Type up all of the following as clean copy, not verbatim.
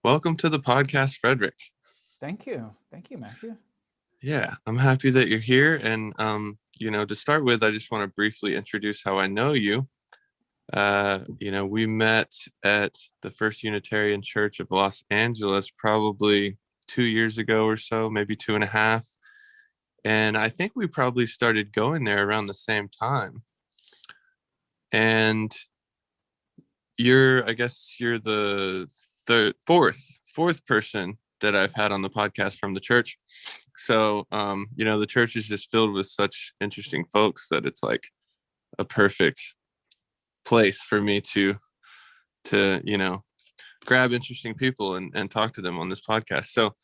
Welcome to the podcast, Frederic. Thank you. Thank you, Matthew. Yeah, I'm happy that you're here. And, to start with, I just want to briefly introduce how I know you. We met at the First Unitarian Church of Los Angeles probably 2 years ago or so, maybe 2.5. And I think we probably started going there around the same time. And I guess you're the fourth person that I've had on the podcast from the church. So, the church is just filled with such interesting folks that it's like a perfect place for me to grab interesting people and talk to them on this podcast. So,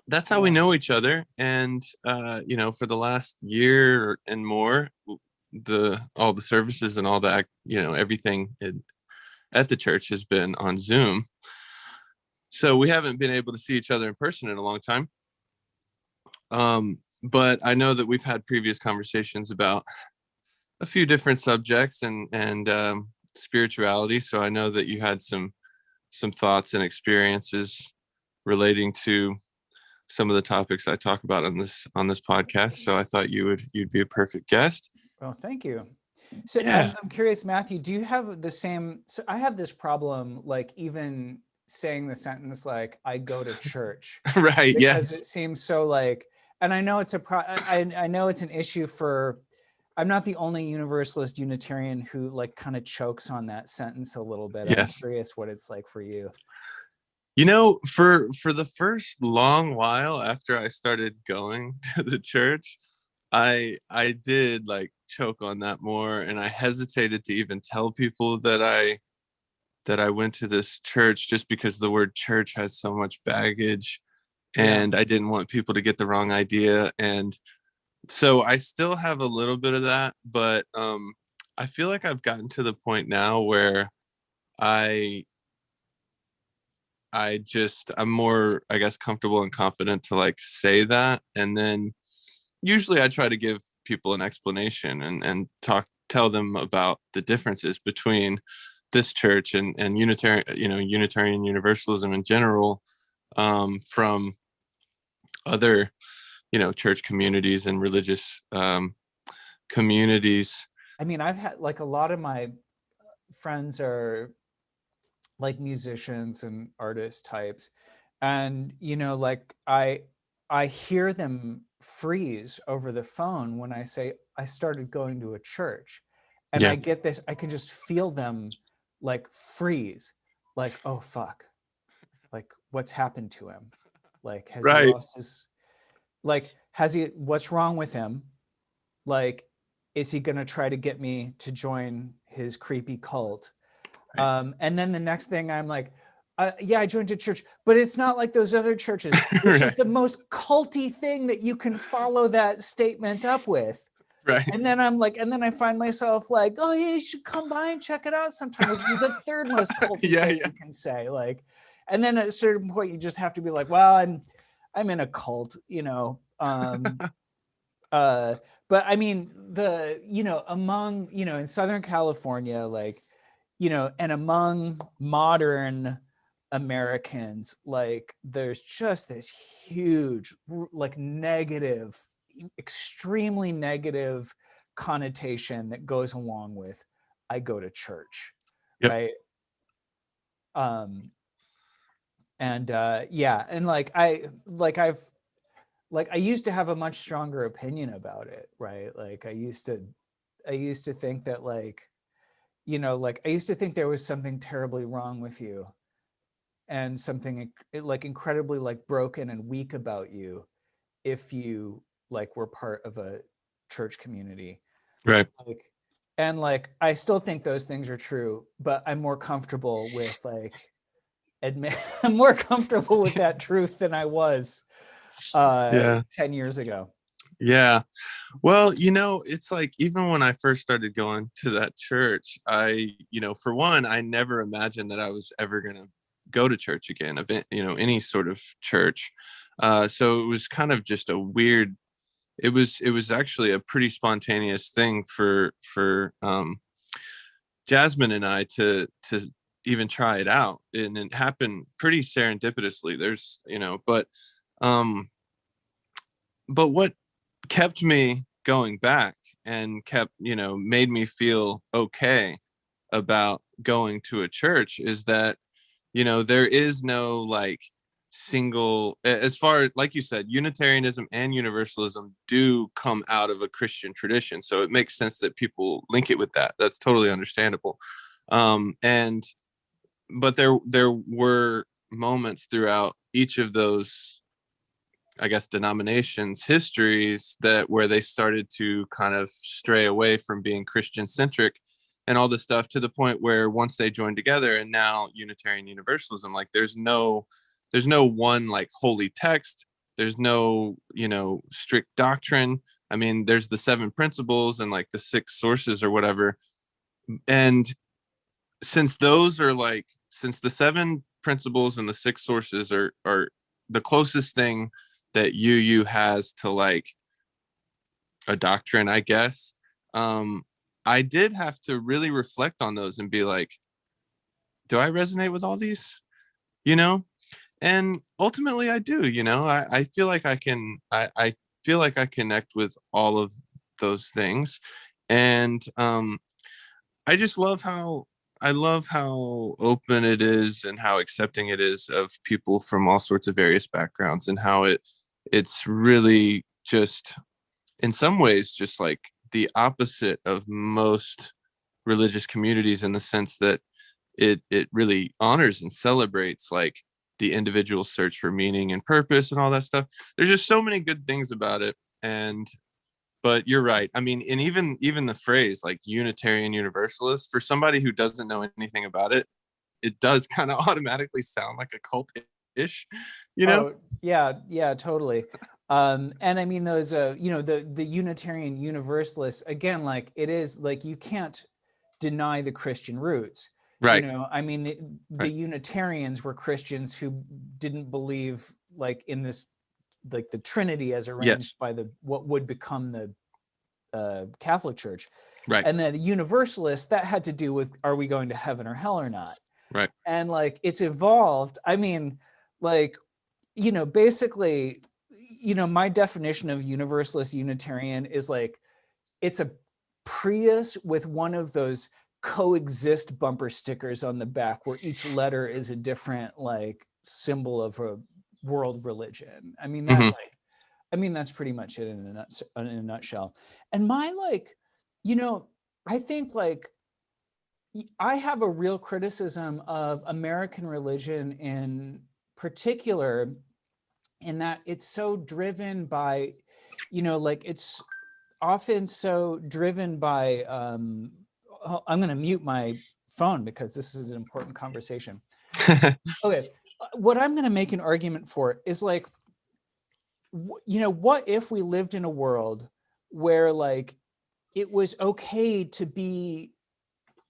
that's how we know each other. And, for the last year and more, all the services and all that, everything at the church has been on Zoom. So we haven't been able to see each other in person in a long time. But I know that we've had previous conversations about a few different subjects and spirituality. So I know that you had some thoughts and experiences relating to some of the topics I talk about on this podcast. So I thought you'd be a perfect guest. Well, thank you. So Yeah. I'm curious, Matthew, do you have the same? So I have this problem, like even saying the sentence like "I go to church," Right. because Yes. it seems so like, and I know it's I know it's an issue for. I'm not the only Universalist Unitarian who like kind of chokes on that sentence a little bit. Yes. I'm curious what it's like for you. For the first long while after I started going to the church, I did like choke on that more, and I hesitated to even tell people that I went to this church, just because the word church has so much baggage, and I didn't want people to get the wrong idea. And so I still have a little bit of that, but I feel like I've gotten to the point now where I'm more, I guess, comfortable and confident to like say that. And then usually I try to give people an explanation and tell them about the differences between this church and Unitarian Universalism in general, from other, church communities and religious communities. I mean, I've had like a lot of my friends are like musicians and artist types, and like I hear them freeze over the phone when I say I started going to a church, and Yeah. I get this, I can just feel them like freeze, like, oh fuck, like what's happened to him, like has he Right. lost his, like what's wrong with him, like is he going to try to get me to join his creepy cult? Right. And then the next thing I'm like, yeah, I joined a church, but it's not like those other churches, which is the most culty thing that you can follow that statement up with. Right. And then I'm like, and then I find myself like, oh yeah, you should come by and check it out sometime, which is the third most culty thing you can say. Like, and then at a certain point, you just have to be like, well, I'm in a cult, but I mean, among, in Southern California, like, and among modern Americans, like there's just this huge, like extremely negative connotation that goes along with I go to church. Yep. Right. Yeah. And I used to have a much stronger opinion about it. Right. Like I used to think that I used to think there was something terribly wrong with you and something like incredibly like broken and weak about you if you like were part of a church community. Right. I still think those things are true, but I'm more comfortable with I'm more comfortable with that truth than I was 10 years ago. Yeah. Well, it's like, even when I first started going to that church, for one, I never imagined that I was ever going to go to church again, any sort of church. So it was kind of just a weird, it was actually a pretty spontaneous thing for Jasmine and I to even try it out, and it happened pretty serendipitously. There's, um but what kept me going back and kept, made me feel okay about going to a church is that, there is no like single, as far like you said, Unitarianism and Universalism do come out of a Christian tradition, so it makes sense that people link it with that. That's totally understandable. And but there were moments throughout each of those, I guess, denominations histories, that where they started to kind of stray away from being Christian centric and all this stuff, to the point where once they joined together, and now Unitarian Universalism, like there's no one like holy text, there's no, strict doctrine. I mean, there's the seven principles and like the six sources or whatever. And since the seven principles and the six sources are the closest thing that UU has to like a doctrine, I guess, I did have to really reflect on those and be like, do I resonate with all these? You know? And ultimately I do. I feel like I feel like I connect with all of those things. And I just love how open it is and how accepting it is of people from all sorts of various backgrounds, and how it's really just, in some ways, just like the opposite of most religious communities, in the sense that it really honors and celebrates like the individual search for meaning and purpose and all that stuff. There's just so many good things about it. And but you're right. I mean, and even the phrase like Unitarian Universalist, for somebody who doesn't know anything about it, it does kind of automatically sound like a cult-ish, you know? Oh, yeah, totally. And I mean those, the Unitarian Universalists, again, like it is like you can't deny the Christian roots. Right, I mean the right. Unitarians were Christians who didn't believe like in this, like the Trinity as Yes, arranged by the what would become the Catholic Church. right, And then the Universalists, that had to do with, are we going to heaven or hell or not? right. And like it's evolved. I mean, like, basically, my definition of Universalist Unitarian is like it's a Prius with one of those coexist bumper stickers on the back where each letter is a different like symbol of a world religion. I mean that Hmm. like that's pretty much it in a nutshell. And my like, you know, I think like I have a real criticism of American religion in particular, in that it's so driven by, like it's often so driven by, I'm going to mute my phone because this is an important conversation. Okay. What I'm going to make an argument for is like, what if we lived in a world where like it was okay to be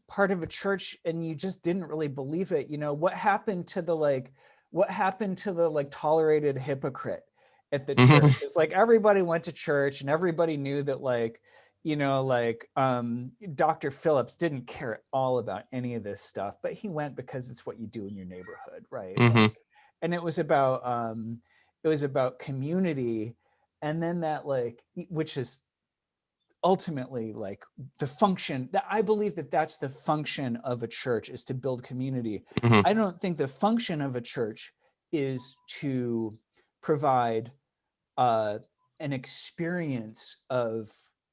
part of a church and you just didn't really believe it? What happened to the like tolerated hypocrite at the church? Hmm. It's like everybody went to church and everybody knew that like, Dr. Phillips didn't care at all about any of this stuff, but he went because it's what you do in your neighborhood, right? Hmm. Like, and it was about community. And then that like, which is ultimately like the function that I believe that that's the function of a church, is to build community. Hmm. I don't think the function of a church is to provide uh, an experience of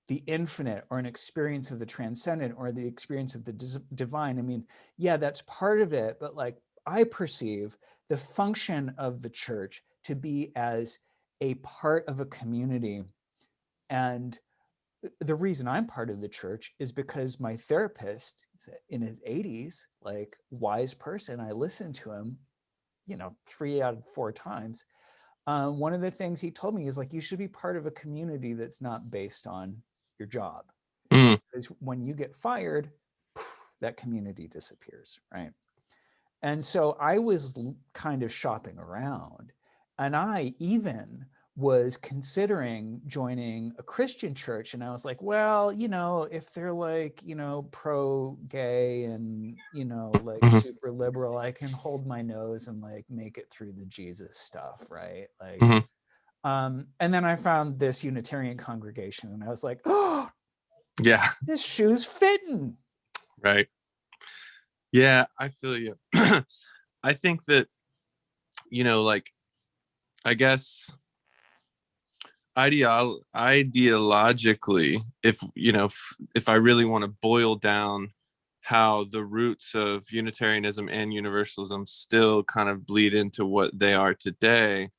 the infinite, or an experience of the transcendent, or the experience of the divine. I mean, yeah, that's part of it, but like I perceive the function of the church to be as a part of a community. And the reason I'm part of the church is because my therapist in his 80s, like wise person, I listened to him, 3 out of 4 times. One of the things he told me is like, you should be part of a community that's not based on your job. Hmm. Because when you get fired, that community disappears, right? And so I was kind of shopping around, and I even was considering joining a Christian church. And I was like, well, if they're like, pro-gay and, like Mhm. super liberal, I can hold my nose and like make it through the Jesus stuff, right? Like, Mhm. and then I found this Unitarian congregation and I was like, oh, Yeah. this shoe's fitting. Right. Yeah, I feel you. I think that, like, I guess ideologically, if I really want to boil down how the roots of Unitarianism and Universalism still kind of bleed into what they are today,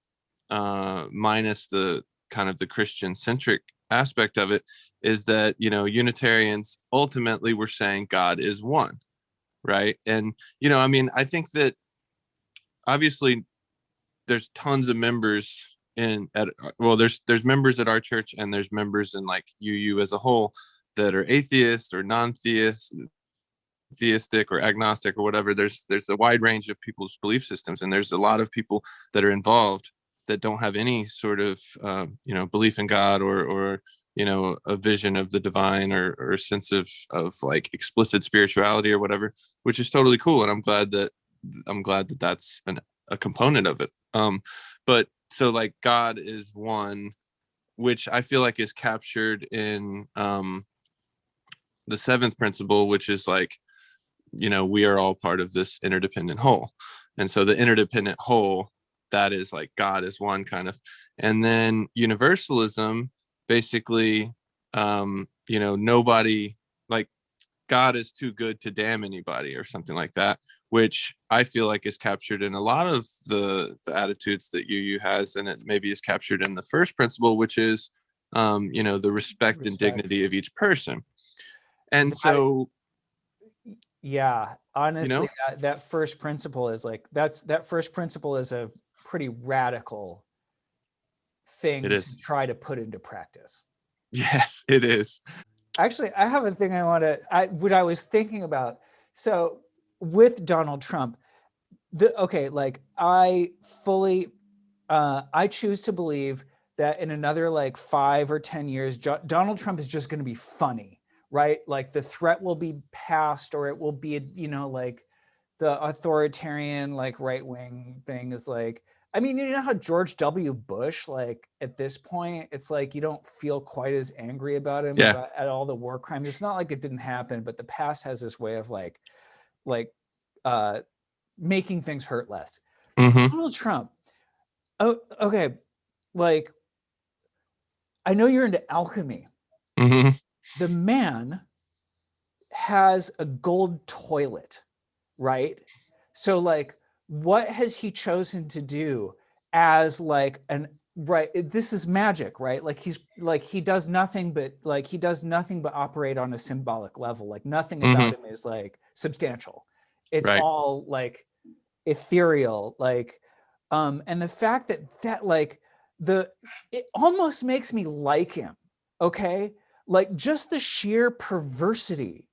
minus the kind of the Christian centric aspect of it, is that Unitarians ultimately were saying God is one, right? And I think that obviously there's tons of members there's members at our church, and there's members in like UU as a whole that are atheist or theistic or agnostic or whatever. There's a wide range of people's belief systems, and there's a lot of people that are involved that don't have any sort of belief in God or a vision of the divine or a sense of like explicit spirituality or whatever, which is totally cool. And I'm glad that that's a component of it. But so like God is one, which I feel like is captured in the seventh principle, which is like, we are all part of this interdependent whole. And so the interdependent whole, that is like God is one kind of. And then universalism, basically, nobody, like, God is too good to damn anybody or something like that, which I feel like is captured in a lot of the attitudes that UU has, and it maybe is captured in the first principle, which is, the respect and dignity of each person. And so, Yeah, honestly, that first principle is like, that first principle is a pretty radical it thing to is. try to put into practice. Yes, it is. Actually, I have a thing what I was thinking about. So with Donald Trump, I fully, I choose to believe that in another like 5 or 10 years, Donald Trump is just going to be funny, right? Like the threat will be past, or it will be, like the authoritarian, like right wing thing is like, I mean, you know how George W. Bush, like at this point, it's like you don't feel quite as angry about him Yeah. at all the war crimes. It's not like it didn't happen, but the past has this way of like uh, making things hurt less. Mm-hmm. Donald Trump. Oh, okay. Like, I know you're into alchemy. Mm-hmm. The man has a gold toilet, right? So like, what has he chosen to do as like this is magic, right? Like he does nothing but operate on a symbolic level. Like nothing Mm-hmm. about him is like substantial. It's Right. all like ethereal, like and the fact that like it almost makes me like him. Okay, like just the sheer perversity,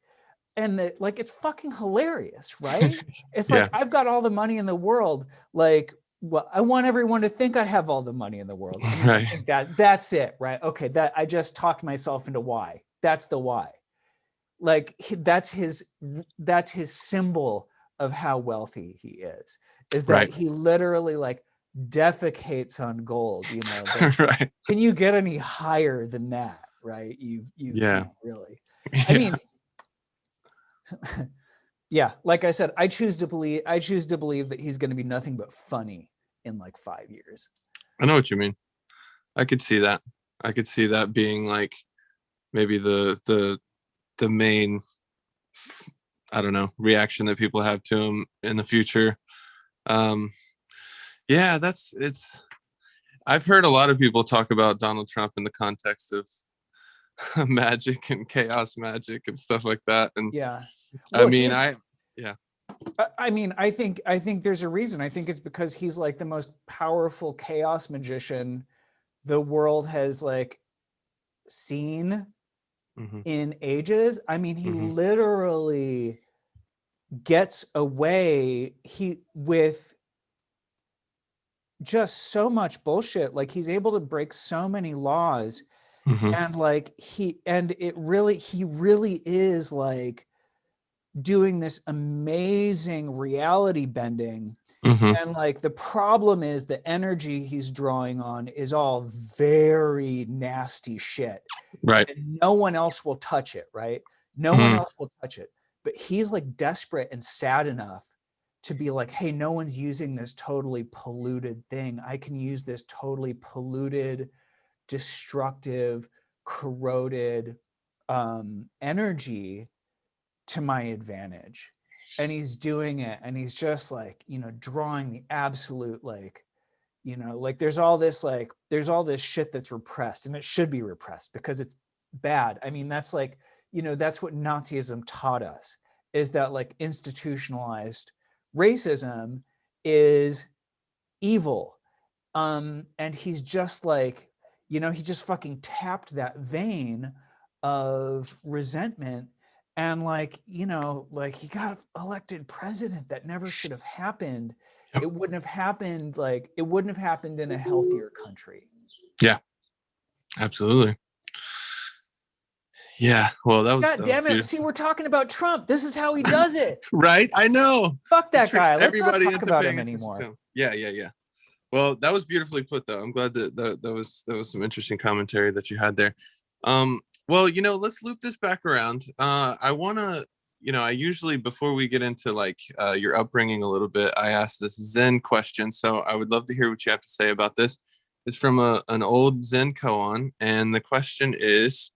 and that like it's fucking hilarious, right? It's Yeah. like, I've got all the money in the world, like, well, I want everyone to think I have all the money in the world. I mean, I Right. think that's it, right? Okay, that I just talked myself into why. That's the why. Like that's his symbol of how wealthy he is that Right. he literally like defecates on gold, like, Right. can you get any higher than that, right? You Yeah. can't really. I Yeah. mean, yeah, like I said, I choose to believe that he's going to be nothing but funny in like 5 years. I know what you mean. I could see that. I could see that being like maybe the main, I don't know, reaction that people have to him in the future. Um, yeah, I've heard a lot of people talk about Donald Trump in the context of magic and chaos magic and stuff like that. And Yeah. I Well, mean, yeah. I mean, I think there's a reason. I think it's because he's like the most powerful chaos magician the world has like seen Mm-hmm. in ages. I mean, he Mm-hmm. literally gets away with just so much bullshit. Like he's able to break so many laws, Mm-hmm. and like he really is like doing this amazing reality bending. Mm-hmm. And like the problem is the energy he's drawing on is all very nasty shit, Right. and no one else will touch it, right? No one Mm-hmm. else will touch it. But he's like desperate and sad enough to be like, hey, no one's using this totally polluted thing. I can use this totally polluted, destructive, corroded energy to my advantage. And he's doing it, and he's just like, drawing the absolute, like, like there's all this shit that's repressed, and it should be repressed because it's bad. I mean, that's like, that's what Nazism taught us, is that like institutionalized racism is evil. And he's just like, he just fucking tapped that vein of resentment, and like, like he got elected president. That never should have happened. Yep. It wouldn't have happened in a healthier country. Yeah, absolutely. Yeah, well, that was, God damn it. See, we're talking about Trump. This is how he does it. Right, I know. Fuck that guy. Let's not Everybody talk into about paying him attention to anymore. him. Yeah. Well, that was beautifully put, though. I'm glad that was some interesting commentary that you had there. Well, let's loop this back around. I want to, I usually, before we get into like your upbringing a little bit, I ask this Zen question. So I would love to hear what you have to say about this. It's from an old Zen koan, and the question is,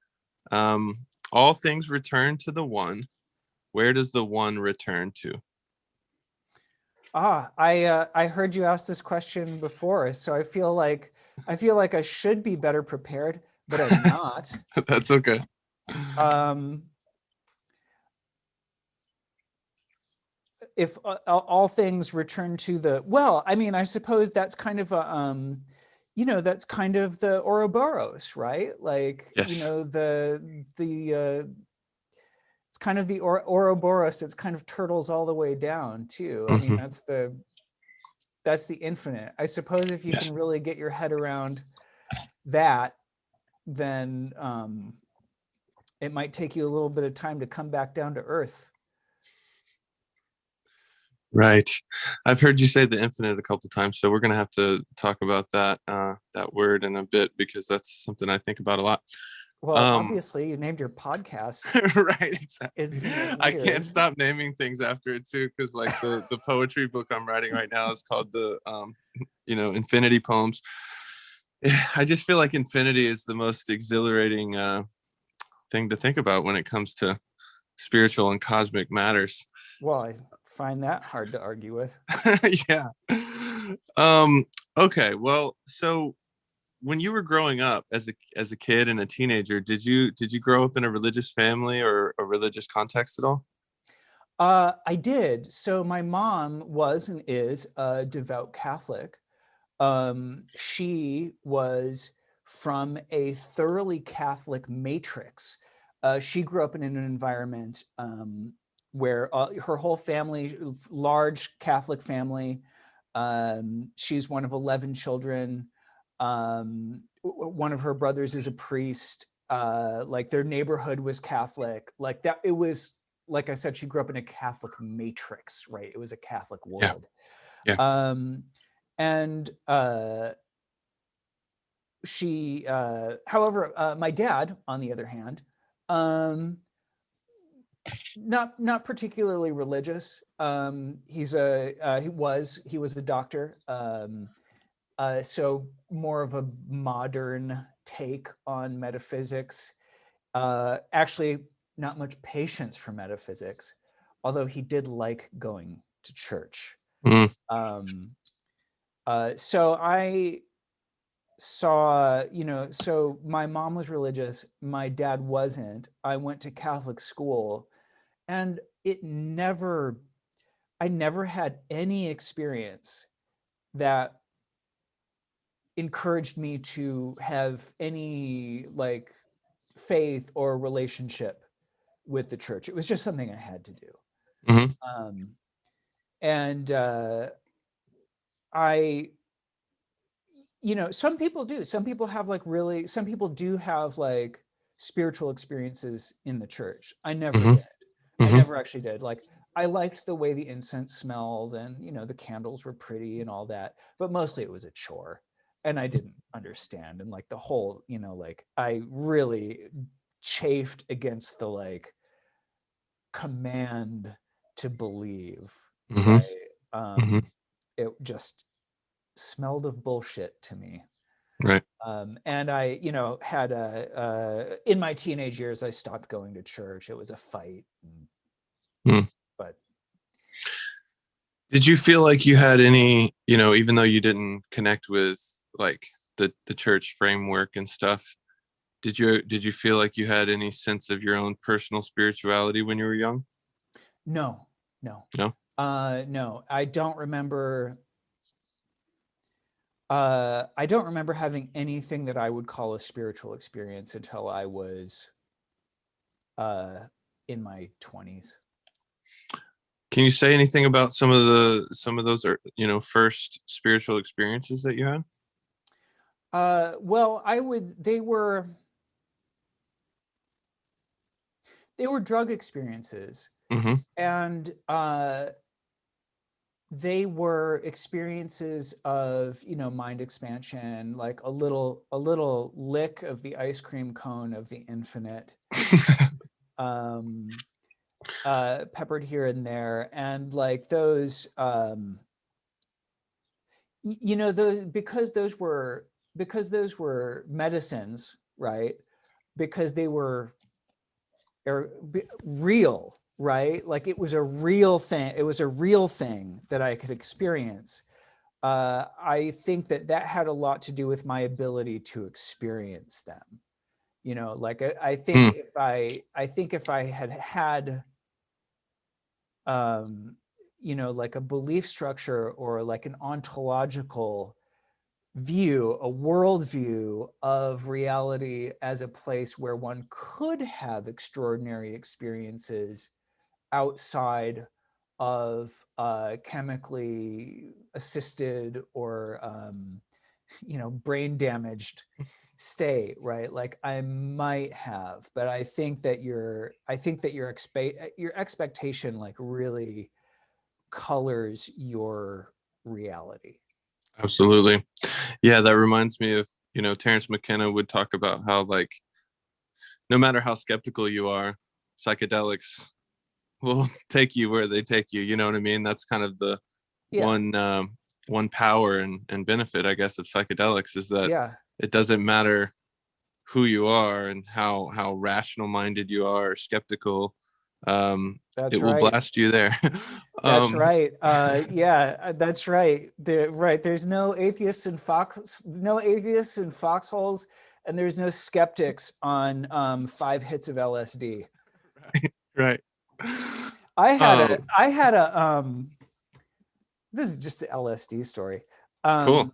all things return to the one. Where does the one return to? I heard you ask this question before, so I feel like I should be better prepared, but I'm not. That's okay. If all things return to the, well, I mean, I suppose that's kind of a that's kind of the Ouroboros, right? Like, Yes. it's kind of the Ouroboros. It's kind of turtles all the way down too. I mean, Mm-hmm. that's the infinite. I suppose if you Yes. can really get your head around that, then it might take you a little bit of time to come back down to earth. Right. I've heard you say the infinite a couple times, so we're going to have to talk about that word in a bit, because that's something I think about a lot. Well, obviously, you named your podcast. Right, exactly. Infinite I Weird. can't stop naming things after it too, because like the poetry book I'm writing right now is called the Infinity Poems. I just feel like infinity is the most exhilarating thing to think about when it comes to spiritual and cosmic matters. Well, I find that hard to argue with. Yeah. Okay. Well, so when you were growing up as a kid and a teenager, did you grow up in a religious family or a religious context at all? I did. So my mom was and is a devout Catholic. She was from a thoroughly Catholic matrix. She grew up in an environment where her whole family, large Catholic family. She's one of 11 children. One of her brothers is a priest. Like their neighborhood was Catholic. Like that, it was, like I said, she grew up in a Catholic matrix, right? It was a Catholic world. Yeah. And she, however, my dad, on the other hand, not particularly religious. He was a doctor. So more of a modern take on metaphysics. Actually, not much patience for metaphysics, although he did like going to church. Mm. So I saw, so my mom was religious, my dad wasn't. I went to Catholic school, and I never had any experience that encouraged me to have any like faith or relationship with the church. It was just something I had to do. Mm-hmm. And I you know, some people do. Some people have like really, some people do have like spiritual experiences in the church. I never Mm-hmm. did. I Mm-hmm. never actually did. Like, I liked the way the incense smelled, and, you know, the candles were pretty and all that, but mostly it was a chore. And I didn't understand. And like the whole, you know, like I really chafed against the like command to believe, Mm-hmm. right? Mm-hmm. It just smelled of bullshit to me. Right. And I, you know, had in my teenage years, I stopped going to church. It was a fight, Mm. but Did you feel like you had any, you know, even though you didn't connect with like the church framework and stuff, did you feel like you had any sense of your own personal spirituality when you were young? no, no, No? no. I don't remember having anything that I would call a spiritual experience until I was uh, in my 20s. Can you say anything about some of those are, you know, first spiritual experiences that you had? Well, they were drug experiences, Mm-hmm. and they were experiences of, you know, mind expansion, like a little lick of the ice cream cone of the infinite, um, peppered here and there, and like those, you know, those, because those were medicines, right? Because they were real, right? Like it was a real thing. It was a real thing that I could experience. I think that that had a lot to do with my ability to experience them. You know, like I think Mm. if I had had, um, you know, like a belief structure or like an ontological view, a worldview of reality as a place where one could have extraordinary experiences outside of chemically assisted or you know, brain damaged state, right? Like I might have, but I think that your expectation like really colors your reality. Absolutely. Yeah, that reminds me of, you know, Terrence McKenna would talk about how like no matter how skeptical you are, psychedelics will take you where they take you. You know what I mean? That's kind of the Yeah, one power and benefit, I guess, of psychedelics is that yeah, it doesn't matter who you are and how rational minded you are or skeptical. It that's will right. blast you there. That's um, right. Yeah, that's right. Right. There's no atheists in foxholes, and there's no skeptics on 5 hits of LSD. right. I Oh, had a this is just an LSD story. Um, cool.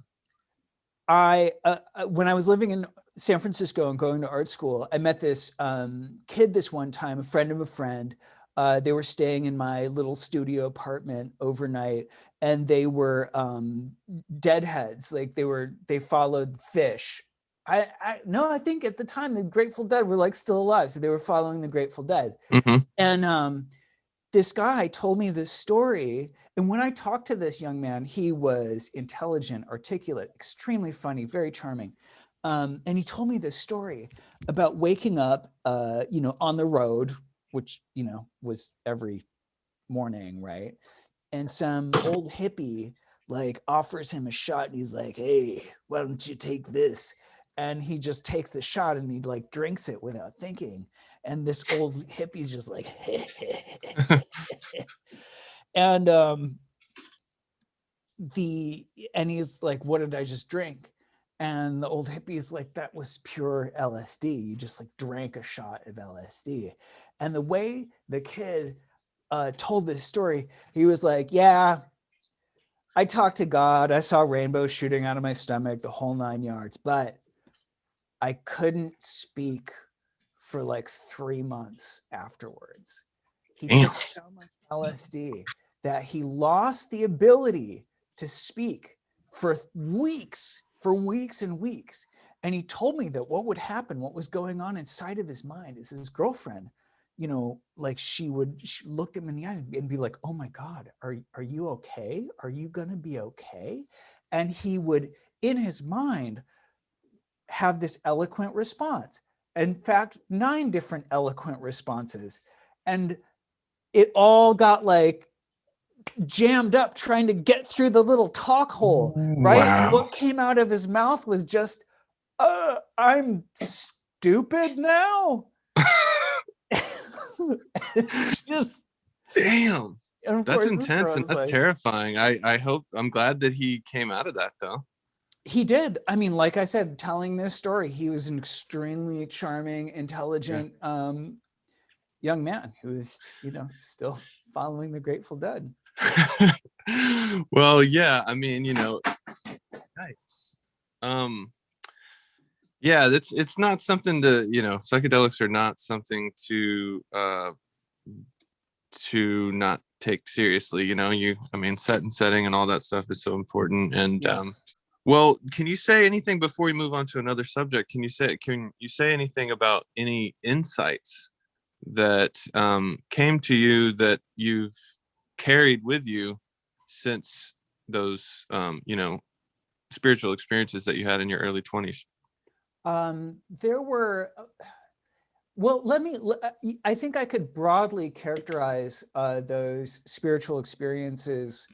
when I was living in San Francisco and going to art school, I met this kid this one time, a friend of a friend. They were staying in my little studio apartment overnight, and they were deadheads. Like they followed Fish. No, I think at the time the Grateful Dead were like still alive, so they were following the Grateful Dead. Hmm. And this guy told me this story. And when I talked to this young man, he was intelligent, articulate, extremely funny, very charming. And he told me this story about waking up, you know, on the road, which, you know, was every morning, right? And some old hippie like offers him a shot, and he's like, "Hey, why don't you take this?" And he just takes the shot and he like drinks it without thinking. And this old hippie's just like, and the and he's like, "What did I just drink?" And the old hippie's like, "That was pure LSD. You just like drank a shot of LSD." And the way the kid told this story, he was like, "Yeah, I talked to God. I saw rainbows shooting out of my stomach, the whole 9 yards, but I couldn't speak for like 3 months afterwards. He Damn. took so much LSD that he lost the ability to speak for weeks. for weeks and weeks. And he told me that what would happen, what was going on inside of his mind is his girlfriend, you know, like she look him in the eye and be like, oh my God, are you okay? Are you going to be okay? And he would, in his mind, have this eloquent response. In fact, 9 different eloquent responses. And it all got like jammed up trying to get through the little talk hole, right? Wow. And what came out of his mouth was just, I'm stupid now. It's just, damn. and of That's course, this intense girl and is that's like, terrifying. I'm glad that he came out of that though. he did. I mean, like I said, telling this story, he was an extremely charming, intelligent young man who is, you know, still following the Grateful Dead. Well, yeah, I mean, you know, nice. Yeah, it's not something to, you know, psychedelics are not something to not take seriously, you know. I mean, set and setting and all that stuff is so important. And Yeah. well, can you say anything before we move on to another subject? Can you say anything about any insights that came to you that you've carried with you since those you know, spiritual experiences that you had in your early 20s? There were, well, I think I could broadly characterize those spiritual experiences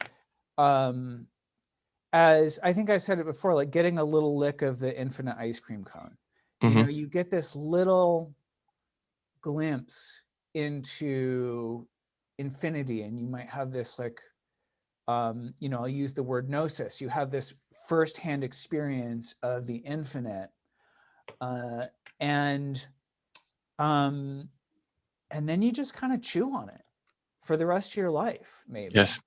as, I think I said it before, like getting a little lick of the infinite ice cream cone. You know, you get this little glimpse into infinity, and you might have this like, you know, I'll use the word gnosis. You have this firsthand experience of the infinite, and then you just kind of chew on it for the rest of your life, maybe. Yes.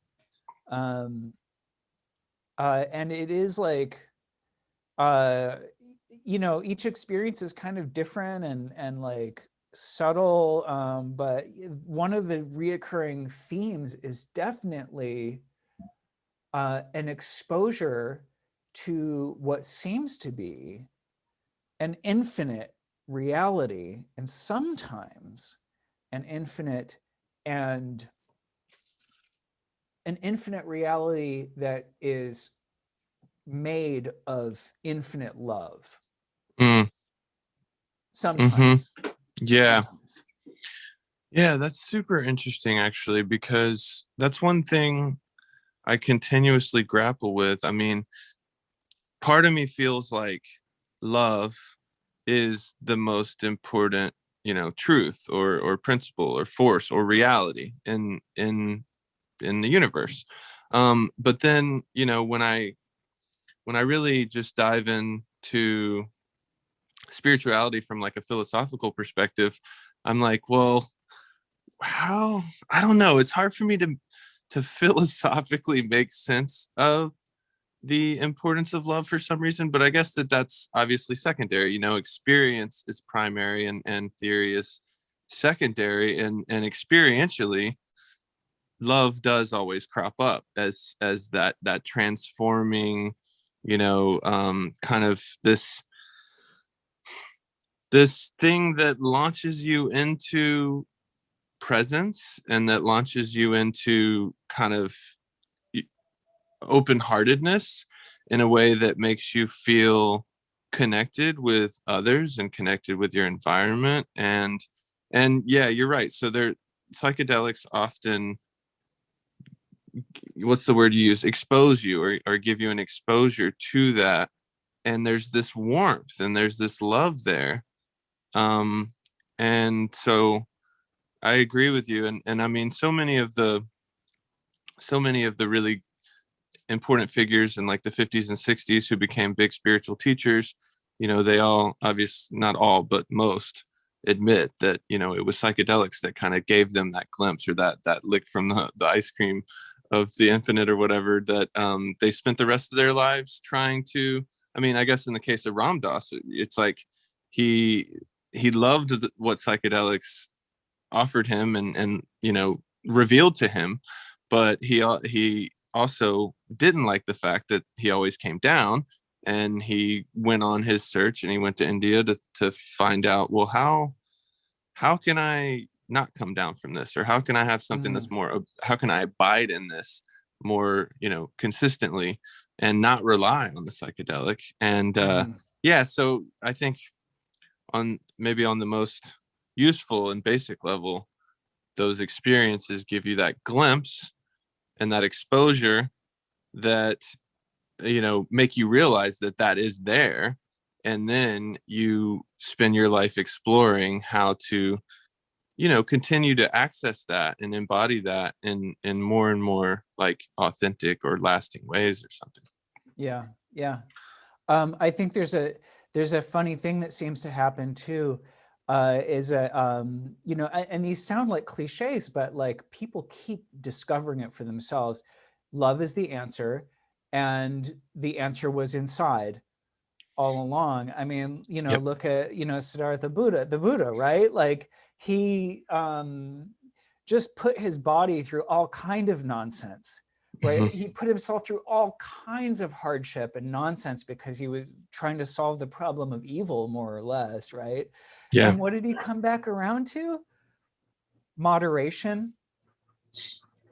And it is like, you know, each experience is kind of different and like subtle, but one of the reoccurring themes is definitely an exposure to what seems to be an infinite reality, and sometimes an infinite reality that is made of infinite love. Sometimes. Yeah. Sometimes. Yeah, that's super interesting actually, because that's one thing I continuously grapple with. I mean, part of me feels like love is the most important, you know, truth or principle or force or reality in the universe. But then, you know, when I really just dive into spirituality from like a philosophical perspective, I'm like, well, how, I don't know, it's hard for me to philosophically make sense of the importance of love for some reason. But I guess that's obviously secondary. You know, experience is primary and theory is secondary, and experientially love does always crop up as that transforming, you know, kind of this thing that launches you into presence and that launches you into kind of open-heartedness in a way that makes you feel connected with others and connected with your environment. And yeah, you're right. So psychedelics often, what's the word you use, expose you or give you an exposure to that. And there's this warmth and there's this love there. And so I agree with you. And I mean, so many of the really important figures in like the 50s and 60s who became big spiritual teachers, you know, they all, obviously not all, but most, admit that, you know, it was psychedelics that kind of gave them that glimpse or that lick from the ice cream of the infinite or whatever, that they spent the rest of their lives trying to. I mean, I guess in the case of Ram Dass, it's like he loved what psychedelics offered him and you know, revealed to him, but he also didn't like the fact that he always came down and he went on his search, and he went to India to find out, well, how can I not come down from this, or how can I have something that's more, how can I abide in this more, consistently, and not rely on the psychedelic. And yeah, so I think on the most useful and basic level, those experiences give you that glimpse and that exposure that, make you realize that that is there. And then you spend your life exploring how to, continue to access that and embody that in more and more like authentic or lasting ways or something. Yeah. Yeah. I think there's a funny thing that seems to happen too, is that, and these sound like cliches, but like people keep discovering it for themselves. Love is the answer, and the answer was inside all along. I mean, Yep. look at, Siddhartha the Buddha, right? Like he just put his body through all kind of nonsense, right? Mm-hmm. He put himself through all kinds of hardship and nonsense because he was trying to solve the problem of evil, more or less, right? Yeah. And what did he come back around to? Moderation,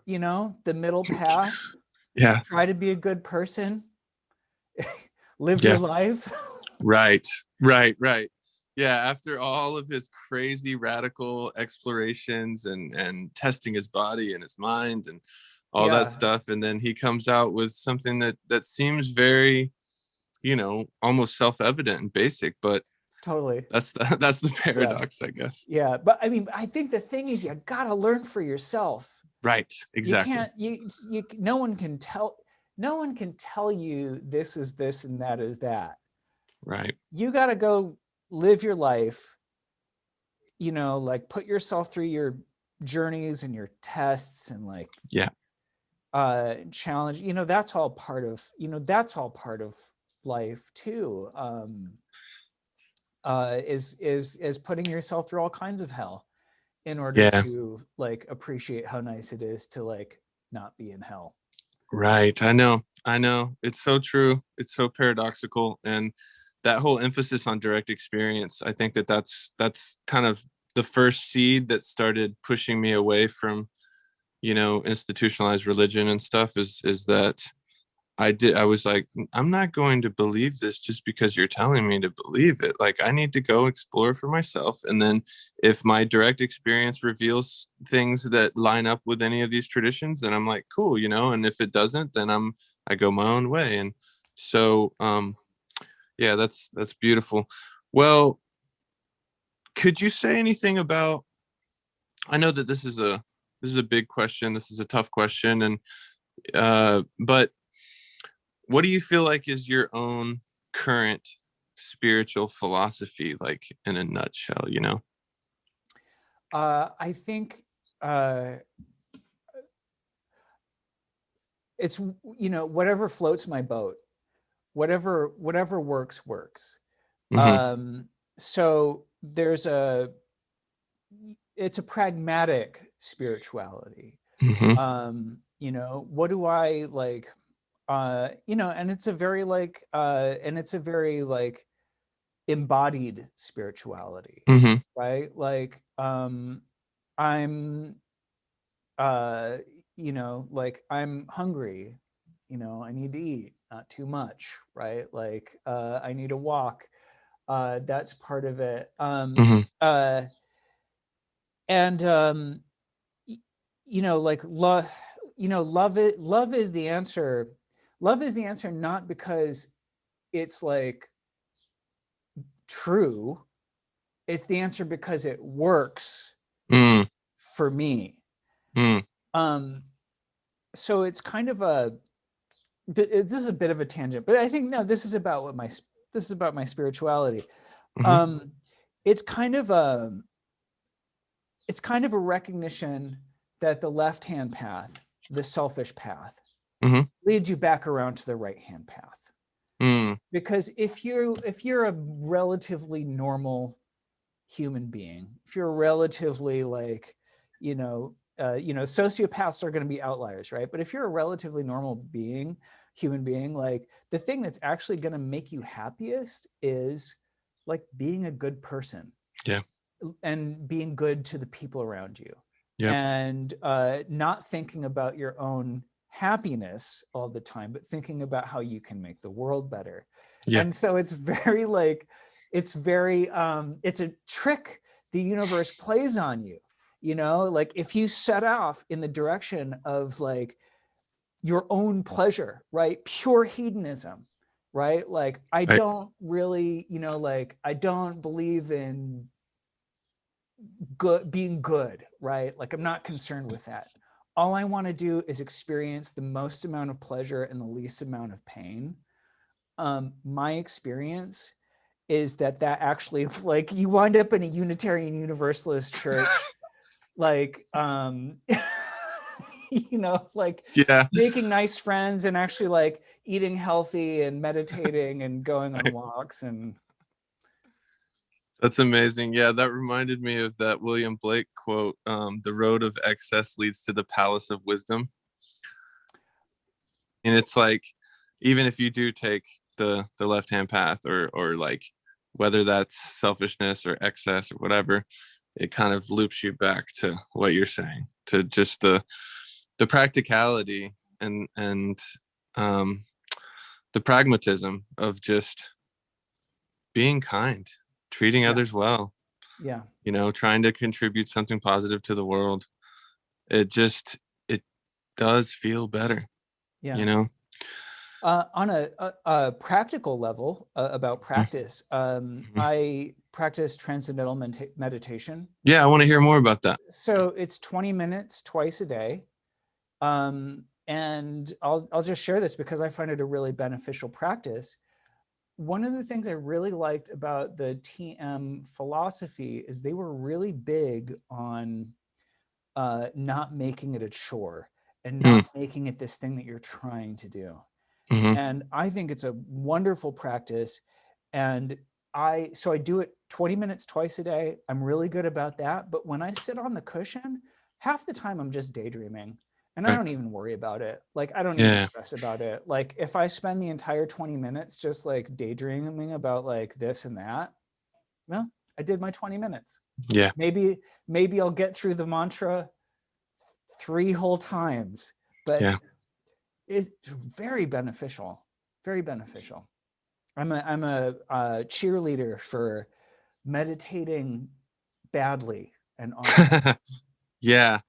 the middle path. Yeah. Try to be a good person. Live Yeah. your life. Right. Yeah, after all of his crazy radical explorations and testing his body and his mind and all that stuff, and then he comes out with something that seems very, almost self-evident and basic, but Totally. that's the paradox, I guess. Yeah, but I mean, I think the thing is, you gotta learn for yourself. Right. Exactly. You can't. No one can tell you this is this and that is that. Right. You gotta go live your life. Like put yourself through your journeys and your tests and like challenge. That's all part of. That's all part of life too. Is putting yourself through all kinds of hell in order to like appreciate how nice it is to like not be in hell. Right. I know. It's so true. It's so paradoxical. And that whole emphasis on direct experience, I think that's kind of the first seed that started pushing me away from, institutionalized religion and stuff, is that I was like, I'm not going to believe this just because you're telling me to believe it. Like, I need to go explore for myself. And then if my direct experience reveals things that line up with any of these traditions, then I'm like, cool, and if it doesn't, then I go my own way. And so, yeah, that's beautiful. Well, could you say anything about, I know that this is a big question. This is a tough question. And, but what do you feel like is your own current spiritual philosophy, like in a nutshell, I think it's, whatever floats my boat, whatever works. Mm-hmm. So it's a pragmatic spirituality. Mm-hmm. What do I like? And it's a very like embodied spirituality, Mm-hmm. right? Like I'm like I'm hungry, I need to eat, not too much, right? Like I need to walk, that's part of it. Mm-hmm. And like love is the answer. Love is the answer, not because it's like true, it's the answer because it works for me. So it's kind of this is a bit of a tangent, but I think no, this is about my spirituality. Mm-hmm. It's kind of a recognition that the left-hand path, the selfish path, Mm-hmm. leads you back around to the right-hand path. Because if you're a relatively normal human being, if you're relatively like, sociopaths are going to be outliers, right? But if you're a relatively normal human being, like the thing that's actually going to make you happiest is like being a good person. Yeah. And being good to the people around you. Yep. And not thinking about your own happiness all the time, but thinking about how you can make the world better. Yeah. And so it's very like, it's a trick the universe plays on you. Like if you set off in the direction of like your own pleasure, right? Pure hedonism, right? Like I Right. don't really, like I don't believe in being good, right? Like I'm not concerned with that. All I want to do is experience the most amount of pleasure and the least amount of pain. My experience is that actually, like, you wind up in a Unitarian Universalist church, like, like Yeah. making nice friends and actually like eating healthy and meditating and going on walks and. That's amazing. Yeah, that reminded me of that William Blake quote, the road of excess leads to the palace of wisdom. And it's like, even if you do take the left-hand path, or like whether that's selfishness or excess or whatever, it kind of loops you back to what you're saying, to just the practicality and the pragmatism of just being kind, treating others well. Yeah. Trying to contribute something positive to the world. It does feel better. Yeah. On a practical level, about practice, Mm-hmm. I practice Transcendental Meditation. Yeah, I want to hear more about that. So it's 20 minutes twice a day. And I'll just share this because I find it a really beneficial practice. One of the things I really liked about the TM philosophy is they were really big on not making it a chore and not making it this thing that you're trying to do. Mm-hmm. And I think it's a wonderful practice. And so I do it 20 minutes twice a day. I'm really good about that. But when I sit on the cushion, half the time I'm just daydreaming and I Right. don't even worry about it. Like, I don't even Yeah. stress about it. Like if I spend the entire 20 minutes just like daydreaming about like this and that, well, I did my 20 minutes. Yeah. Maybe I'll get through the mantra 3 whole times, but Yeah. it's very beneficial. Very beneficial. I'm a cheerleader for meditating badly and often. Yeah.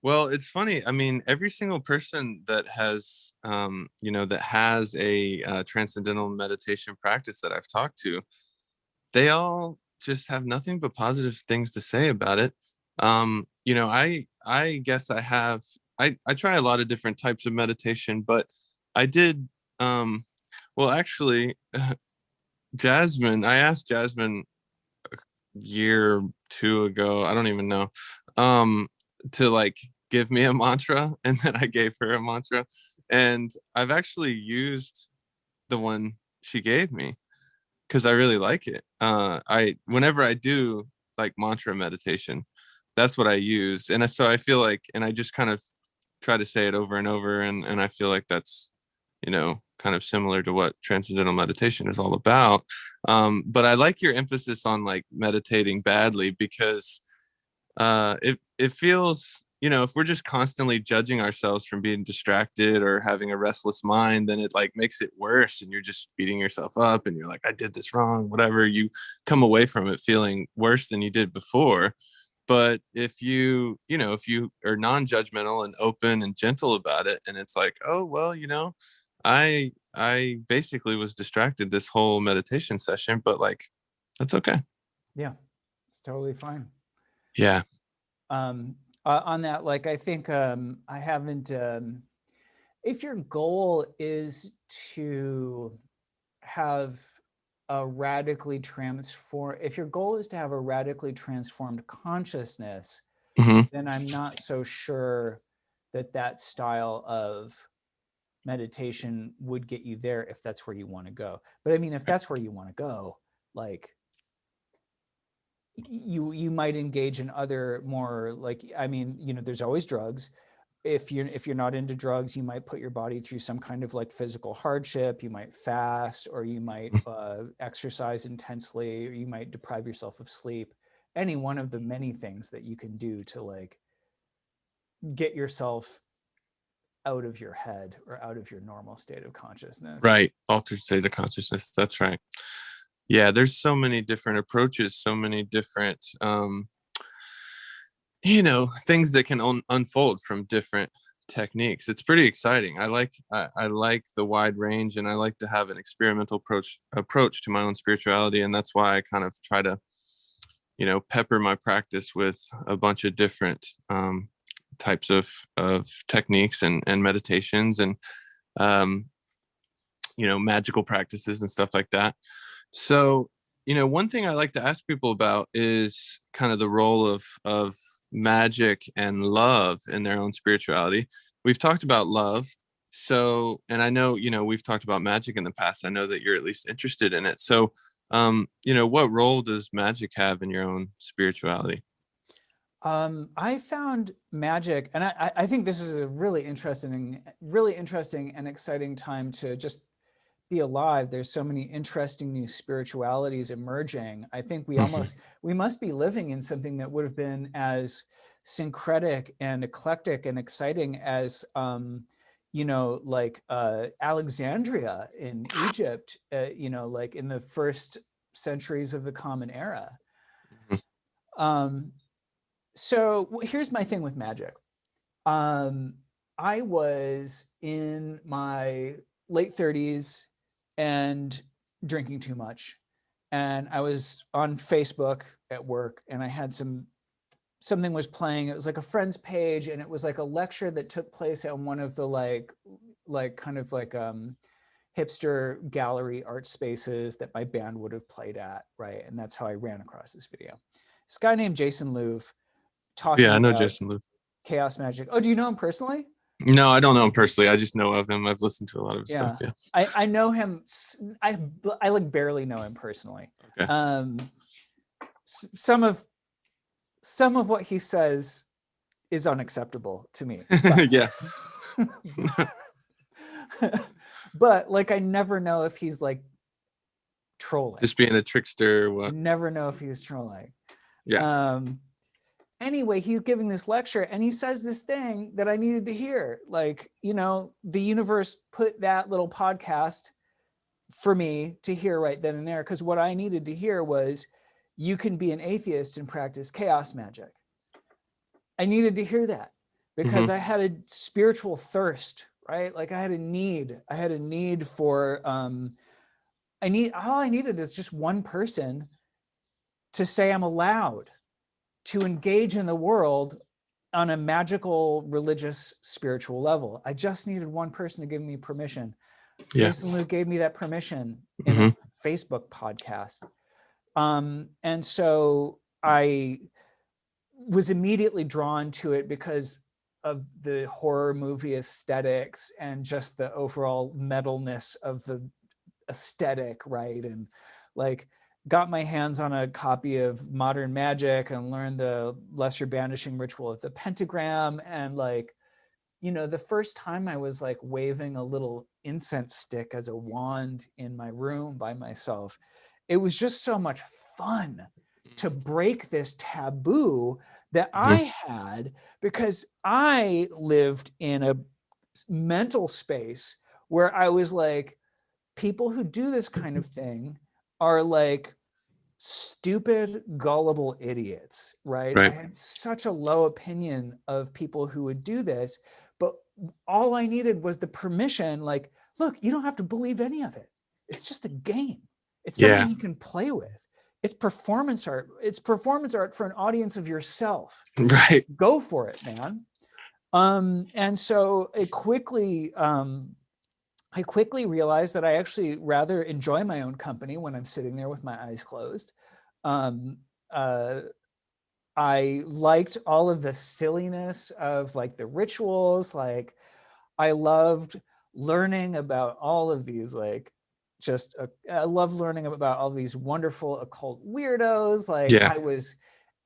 Well, it's funny. I mean, every single person that has, that has a transcendental meditation practice that I've talked to, they all just have nothing but positive things to say about it. I guess I try a lot of different types of meditation, but I did, well, actually, I asked Jasmine year 2 ago, I don't even know, to like give me a mantra, and then I gave her a mantra, and I've actually used the one she gave me because I really like it. Whenever I do like mantra meditation, that's what I use, and so I feel like, and I just kind of try to say it over and over, and I feel like that's kind of similar to what transcendental meditation is all about. But I like your emphasis on like meditating badly, because it feels, if we're just constantly judging ourselves from being distracted or having a restless mind, then it like makes it worse, and you're just beating yourself up, and you're like, I did this wrong, whatever. You come away from it feeling worse than you did before. But if if you are non-judgmental and open and gentle about it, and it's like, oh well, I basically was distracted this whole meditation session, but like, that's okay. Yeah, it's totally fine. Yeah. On that, like, I think I haven't, if your goal is to have a radically if your goal is to have a radically transformed consciousness, Mm-hmm. then I'm not so sure that style of meditation would get you there if that's where you want to go. But I mean, if that's where you want to go, like, you might engage in other more like, I mean, you know, there's always drugs. If you're not into drugs, you might put your body through some kind of like physical hardship. You might fast, or you might exercise intensely, or you might deprive yourself of sleep. Any one of the many things that you can do to like get yourself out of your head or out of your normal state of consciousness. Right. Altered state of consciousness. That's right. Yeah, there's so many different approaches, so many different things that can unfold from different techniques. It's pretty exciting. I like the wide range, and I like to have an experimental approach to my own spirituality, and that's why I kind of try to pepper my practice with a bunch of different types of techniques and meditations and magical practices and stuff like that. So one thing I like to ask people about is kind of the role of magic and love in their own spirituality. We've talked about love. So, and I know, we've talked about magic in the past. I know that you're at least interested in it. So, what role does magic have in your own spirituality? I found magic, and I think this is a really interesting and exciting time to just be alive. There's so many interesting new spiritualities emerging. I think we must be living in something that would have been as syncretic and eclectic and exciting as Alexandria in Egypt, like in the first centuries of the Common Era. So here's my thing with magic. I was in my late 30s and drinking too much. And I was on Facebook at work, and I had something was playing. It was like a friend's page, and it was like a lecture that took place at one of the hipster gallery art spaces that my band would have played at, right? And that's how I ran across this video. This guy named Jason Louv talking I know about Jason Louv. chaos magic. Oh, do you know him personally? No, I don't know him personally. I just know of him. I've listened to a lot of his stuff. Yeah. I know him. I like barely know him personally. Okay. Some of what he says is unacceptable to me. But, yeah. But like, I never know if he's like trolling. Just being a trickster or what? Never know if he's trolling. Yeah. Anyway, he's giving this lecture, and he says this thing that I needed to hear. Like, the universe put that little podcast for me to hear right then and there, because what I needed to hear was, you can be an atheist and practice chaos magic. I needed to hear that because I had a spiritual thirst, right? Like I had a need for, all I needed is just one person to say I'm allowed to engage in the world on a magical, religious, spiritual level. I just needed one person to give me permission. Yeah. Jason Louv gave me that permission in a Facebook podcast. And so I was immediately drawn to it because of the horror movie aesthetics and just the overall metalness of the aesthetic, right? And like, got my hands on a copy of Modern Magic and learned the lesser banishing ritual of the pentagram. And like, the first time I was like waving a little incense stick as a wand in my room by myself, it was just so much fun to break this taboo that I had, because I lived in a mental space where I was like, people who do this kind of thing are like stupid, gullible idiots, right? I had such a low opinion of people who would do this, but all I needed was the permission, like, look, you don't have to believe any of it. It's just a game. It's something you can play with. It's performance art. It's performance art for an audience of yourself. Right. Go for it, man. And so I quickly realized that I actually rather enjoy my own company when I'm sitting there with my eyes closed. I liked all of the silliness of like the rituals. Like I loved learning about all of these like I love learning about all these wonderful occult weirdos. Like Yeah. I was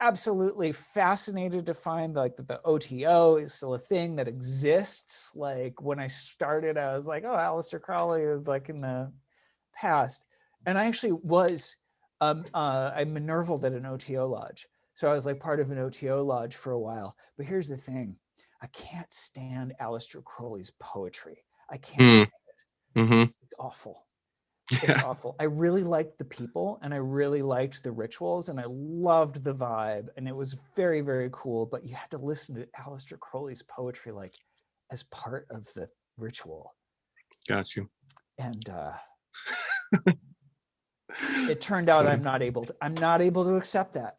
absolutely fascinated to find like that the OTO is still a thing that exists. Like when I started, I was like, oh, Aleister Crowley is like in the past. And I actually was, I'm Minervaled at an OTO lodge. So I was like part of an OTO lodge for a while. But here's the thing. I can't stand Aleister Crowley's poetry. I can't Mm. stand it. Mm-hmm. It's awful. It's Yeah. awful. I really liked the people and I really liked the rituals and I loved the vibe and it was very, very cool. But you had to listen to Aleister Crowley's poetry like as part of the ritual. Got you. And it turned out I'm not able to accept that.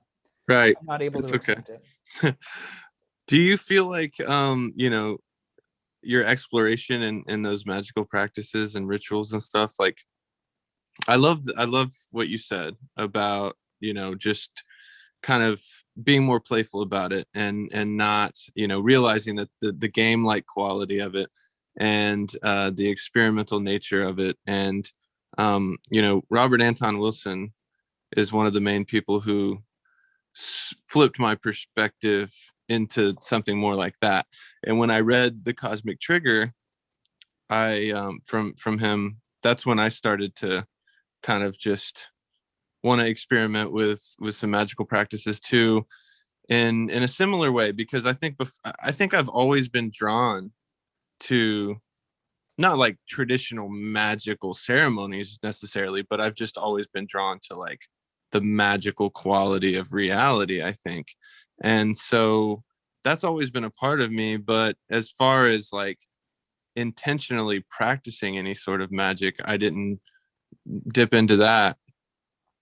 Right. I'm not able It's to okay. accept it. Do you feel like your exploration in those magical practices and rituals and stuff, like I love what you said about, just kind of being more playful about it and not, realizing that the game like quality of it and the experimental nature of it. And Robert Anton Wilson is one of the main people who flipped my perspective into something more like that. And when I read The Cosmic Trigger, I from him, that's when I started to kind of just want to experiment with some magical practices too, in a similar way, because I think I've always been drawn to not like traditional magical ceremonies necessarily, but I've just always been drawn to like the magical quality of reality, I think. And so that's always been a part of me. But as far as like intentionally practicing any sort of magic, I didn't dip into that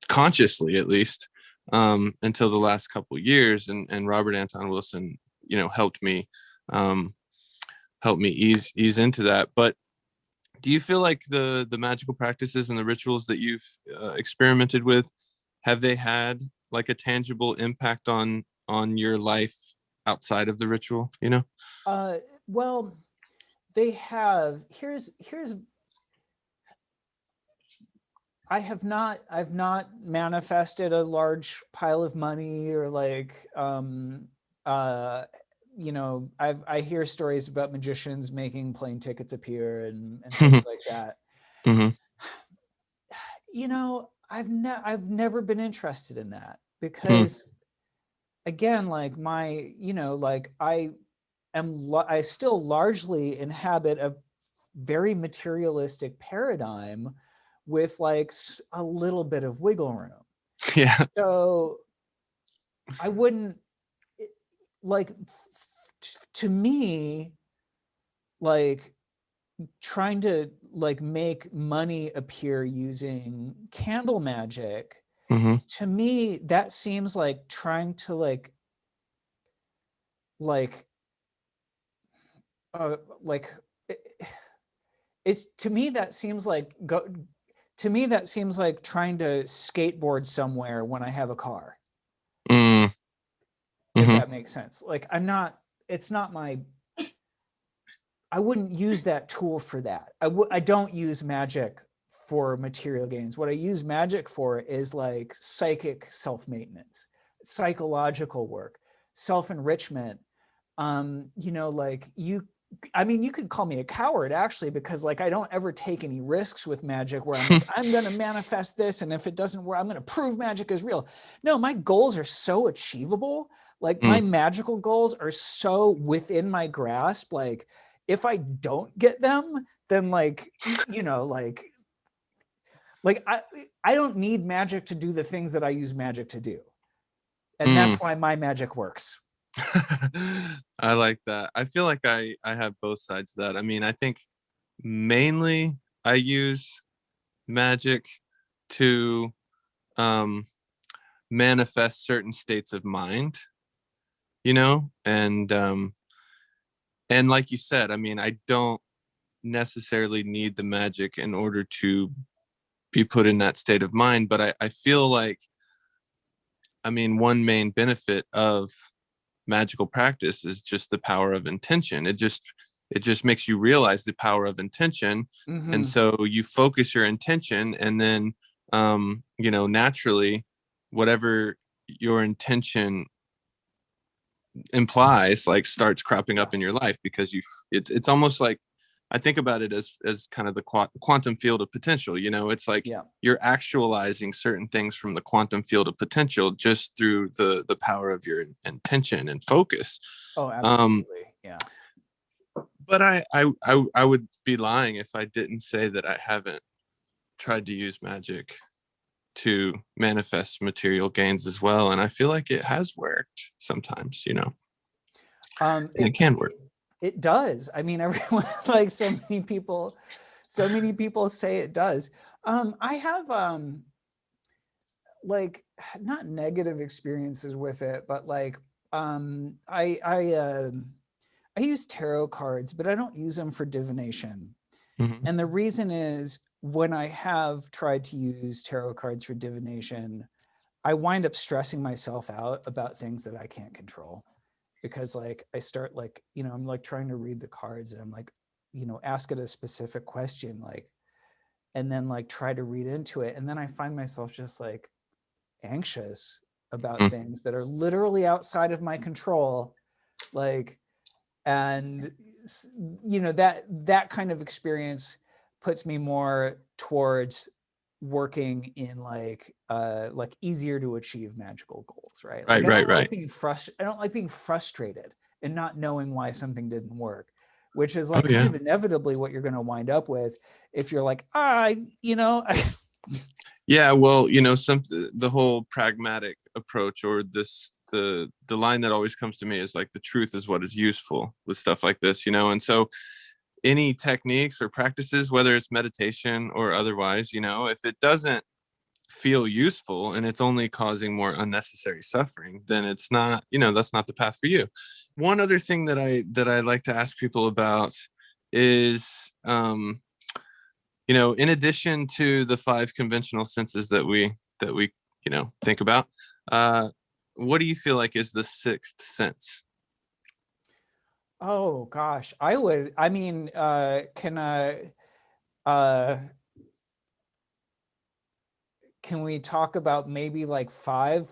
consciously, at least, until the last couple of years. And Robert Anton Wilson, helped me um, ease into that. But do you feel like the magical practices and the rituals that you've experimented with, have they had like a tangible impact on your life outside of the ritual? Well, they have. Here's I've not manifested a large pile of money or like I hear stories about magicians making plane tickets appear and things like that. Mm-hmm. I've never been interested in that because again, like I still largely inhabit a very materialistic paradigm with like a little bit of wiggle room. Yeah. So I wouldn't like to me, like trying to like make money appear using candle magic, Mm-hmm. to me that seems like trying to like like it's to me that seems like trying to skateboard somewhere when I have a car. Mm-hmm. If that makes sense. Like it's not my, I wouldn't use that tool for that. I don't use magic for material gains. What I use magic for is like psychic self-maintenance, psychological work, self-enrichment. You could call me a coward actually, because like I don't ever take any risks with magic where I'm like, I'm going to manifest this. And if it doesn't work, I'm going to prove magic is real. No, my goals are so achievable. Like my magical goals are so within my grasp. Like if I don't get them, then like I don't need magic to do the things that I use magic to do. And that's why my magic works. I like that. I feel like I have both sides of that. I mean, I think mainly I use magic to manifest certain states of mind, and like you said, I mean, I don't necessarily need the magic in order to be put in that state of mind, but I feel like, I mean, one main benefit of magical practice is just the power of intention. it just makes you realize the power of intention. And so you focus your intention, and then naturally, whatever your intention implies, like, starts cropping up in your life, because it's almost like, I think about it as kind of the quantum field of potential. It's like you're actualizing certain things from the quantum field of potential just through the power of your intention and focus. Oh, absolutely. Yeah. But I would be lying if I didn't say that I haven't tried to use magic to manifest material gains as well, and I feel like it has worked sometimes. And it can work. It does. I mean, everyone, like, so many people say it does. I have like, not negative experiences with it, but like, I use tarot cards, but I don't use them for divination. And the reason is, when I have tried to use tarot cards for divination, I wind up stressing myself out about things that I can't control. Because, like, I start, like, I'm like trying to read the cards, and I'm like, ask it a specific question, like, and then like try to read into it. And then I find myself just like anxious about things that are literally outside of my control. Like, and that kind of experience puts me more towards working in like easier to achieve magical goals, right? Like, I don't like being frustrated and not knowing why something didn't work, which is like kind of inevitably what you're going to wind up with if you're like, yeah, well, the whole pragmatic approach, or the line that always comes to me is like, the truth is what is useful with stuff like this, and so any techniques or practices, whether it's meditation or otherwise, if it doesn't feel useful and it's only causing more unnecessary suffering, then it's not, that's not the path for you. One other thing that I like to ask people about is, in addition to the 5 conventional senses that we think about, what do you feel like is the 6th sense? Oh gosh, can we talk about maybe like five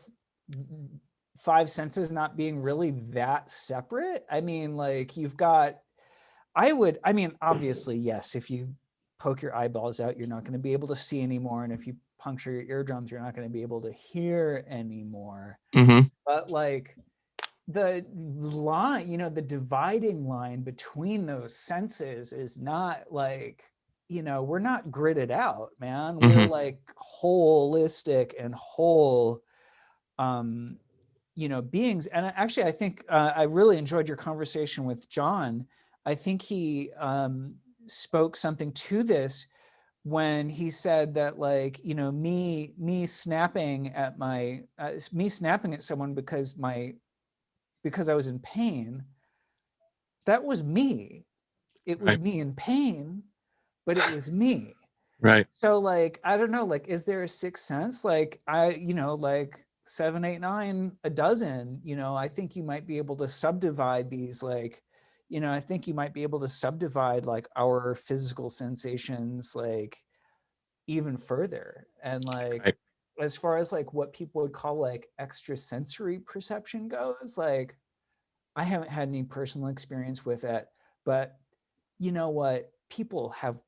senses not being really that separate? I mean, like, obviously, yes, if you poke your eyeballs out, you're not going to be able to see anymore. And if you puncture your eardrums, you're not going to be able to hear anymore. But like, the line, the dividing line between those senses is not like, we're not gridded out, man. We're like holistic and whole, beings. And actually, I think I really enjoyed your conversation with John. I think he spoke something to this when he said that, like, me snapping at someone because I was in pain, that was me. It was me in pain, but it was me. Right. So, like, I don't know, like, is there a 6th sense? Like, like 7, 8, 9, a dozen, I think you might be able to subdivide these, like, I think you might be able to subdivide like our physical sensations, like, even further. And like, as far as like what people would call like extrasensory perception goes, like, I haven't had any personal experience with it, but you know what? People have,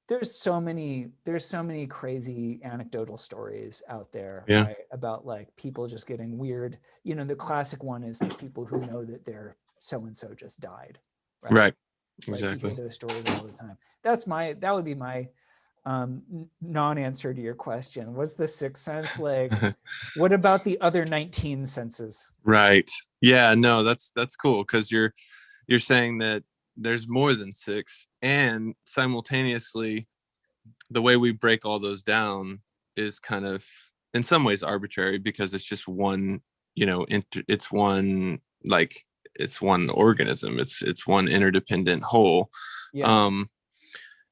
there's so many crazy anecdotal stories out there, right? About like people just getting weird. The classic one is the people who know that their so-and-so just died. Right. Like, Exactly. you hear those stories all the time. That would be my non-answer to your question. What's the 6th sense? Like, what about the other 19 senses? Right. Yeah, no, that's cool, because you're saying that there's more than 6, and simultaneously the way we break all those down is kind of in some ways arbitrary, because it's just one, it's one, like, it's one organism, it's one interdependent whole.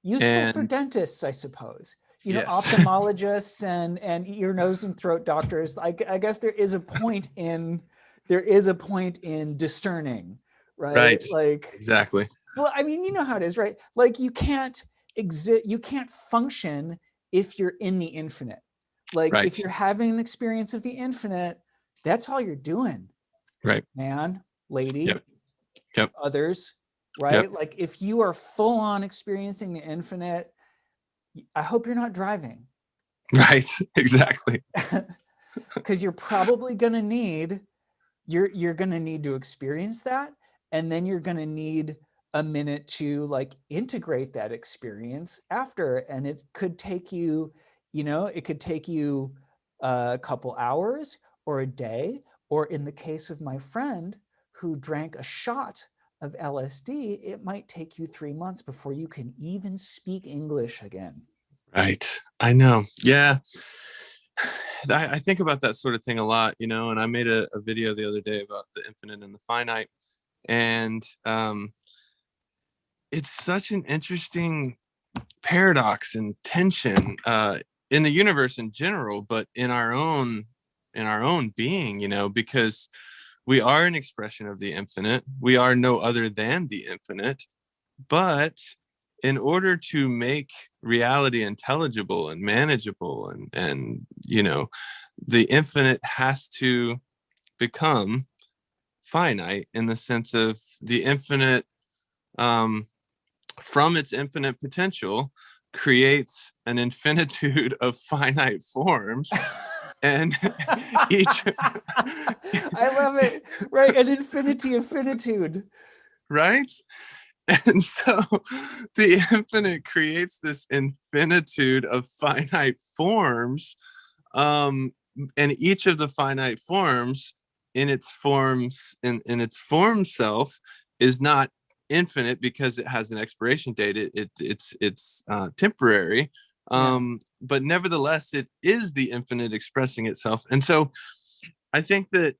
Useful for dentists, I suppose. Yes. Ophthalmologists and ear, nose, and throat doctors. I guess there is a point in discerning, right? Right. Like, exactly. Well, I mean, you know how it is, right? Like you can't function if you're in the infinite. Like if Right. you're having an experience of the infinite, that's all you're doing, Right. man, lady, Yep. Yep. others, Yep. right? Like if you are full on experiencing the infinite, I hope you're not driving. Right. Exactly. Because you're probably going to need you're going to need to experience that, and then you're going to need a minute to like integrate that experience after, and it could take you, it could take you a couple hours or a day, or in the case of my friend who drank a shot of LSD, it might take you 3 months before you can even speak English again. Right. I know. Yeah. I think about that sort of thing a lot, and I made a video the other day about the infinite and the finite. And it's such an interesting paradox and tension in the universe in general, but in our own being, because we are an expression of the infinite. We are no other than the infinite. But in order to make reality intelligible and manageable and the infinite has to become finite, in the sense of the infinite, from its infinite potential, creates an infinitude of finite forms. And each I love it. Right, an infinity of finitude. right. And so the infinite creates this infinitude of finite forms, and each of the finite forms in its form self is not infinite, because it has an expiration date. It's temporary, Yeah. but nevertheless it is the infinite expressing itself. And so I think that,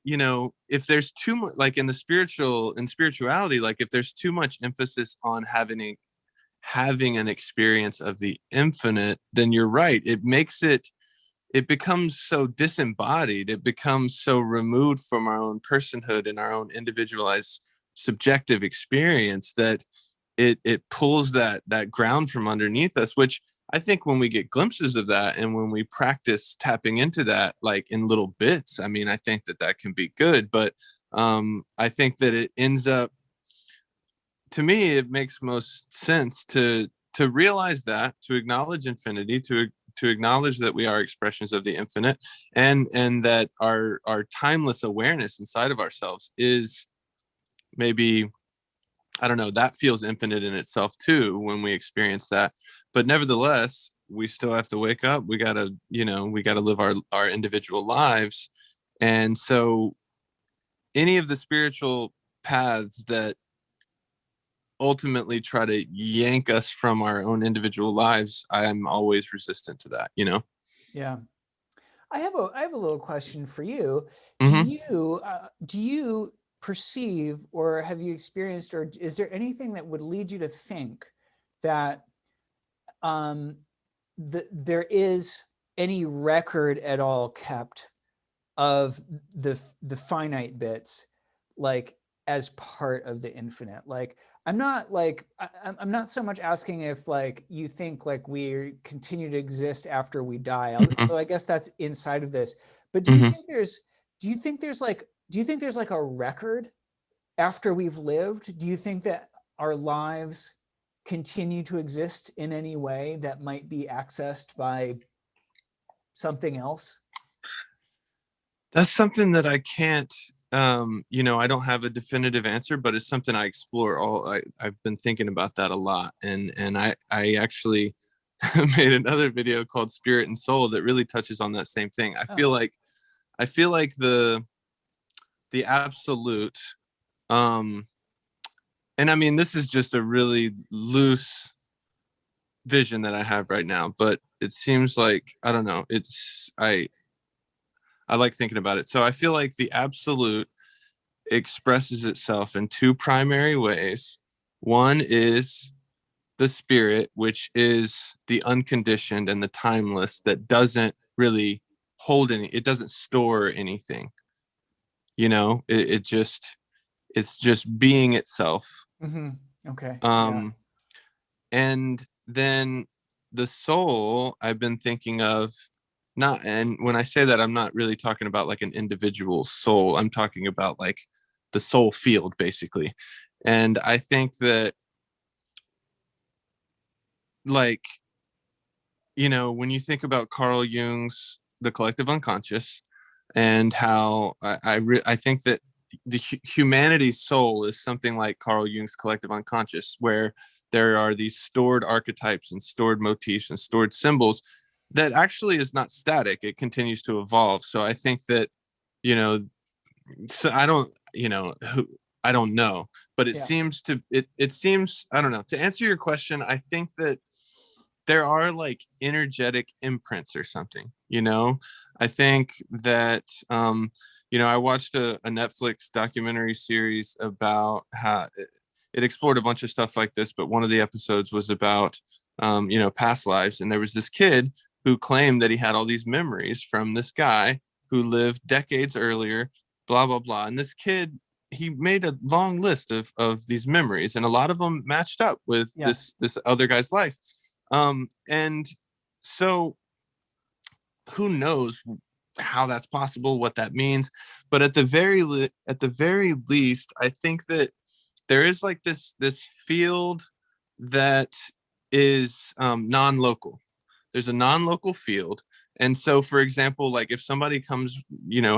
if there's too much, like in spirituality, like if there's too much emphasis on having an experience of the infinite, then you're right. It becomes so disembodied. It becomes so removed from our own personhood and our own individualized subjective experience, that it pulls that ground from underneath us, which I think when we get glimpses of that and when we practice tapping into that, like in little bits, I mean, I think that can be good. But I think that it ends up, to me, it makes most sense to realize that, to acknowledge infinity, to acknowledge that we are expressions of the infinite, and that our timeless awareness inside of ourselves is, maybe, I don't know, that feels infinite in itself too when we experience that. But nevertheless, we still have to wake up. We gotta live our individual lives. And so any of the spiritual paths that ultimately try to yank us from our own individual lives, I'm always resistant to that. Yeah. I have a little question for you. Mm-hmm. Do you perceive, or have you experienced, or is there anything that would lead you to think that um, there is any record at all kept of the finite bits, like as part of the infinite? Like I'm not so much asking if like you think like we continue to exist after we die, Mm-hmm. although I guess that's inside of this. But Mm-hmm. do you think there's like a record after we've lived? Do you think that our lives continue to exist in any way that might be accessed by something else? That's something that I can't, I don't have a definitive answer, but it's something I explore. I've been thinking about that a lot. And I actually made another video called Spirit and Soul that really touches on that same thing. Oh, I feel like the absolute, um, and I mean, this is just a really loose vision that I have right now, but it seems like, I don't know, I like thinking about it. So I feel like the absolute expresses itself in two primary ways. One is the spirit, which is the unconditioned and the timeless, that doesn't really it doesn't store anything. It's just being itself. mm-hmm. Okay. Yeah. Um, and then the soul, I've been thinking of not, and when I say that, I'm not really talking about like an individual soul. I'm talking about like the soul field, basically. And I think that, like, when you think about Carl Jung's The Collective Unconscious, and how I think that the humanity's soul is something like Carl Jung's Collective Unconscious, where there are these stored archetypes and stored motifs and stored symbols that actually is not static. It continues to evolve. So I think that, you know, so I don't, I don't know, but Yeah. it seems, I don't know. To answer your question, I think that there are like energetic imprints or something. I think that I watched a Netflix documentary series about how it explored a bunch of stuff like this, but one of the episodes was about past lives, and there was this kid who claimed that he had all these memories from this guy who lived decades earlier, blah blah blah. And this kid, he made a long list of these memories, and a lot of them matched up with Yeah. this other guy's life. And so who knows how that's possible, what that means. But at the very least, I think that there is like this field that is non-local. There's a non-local field. And so, for example, like if somebody comes,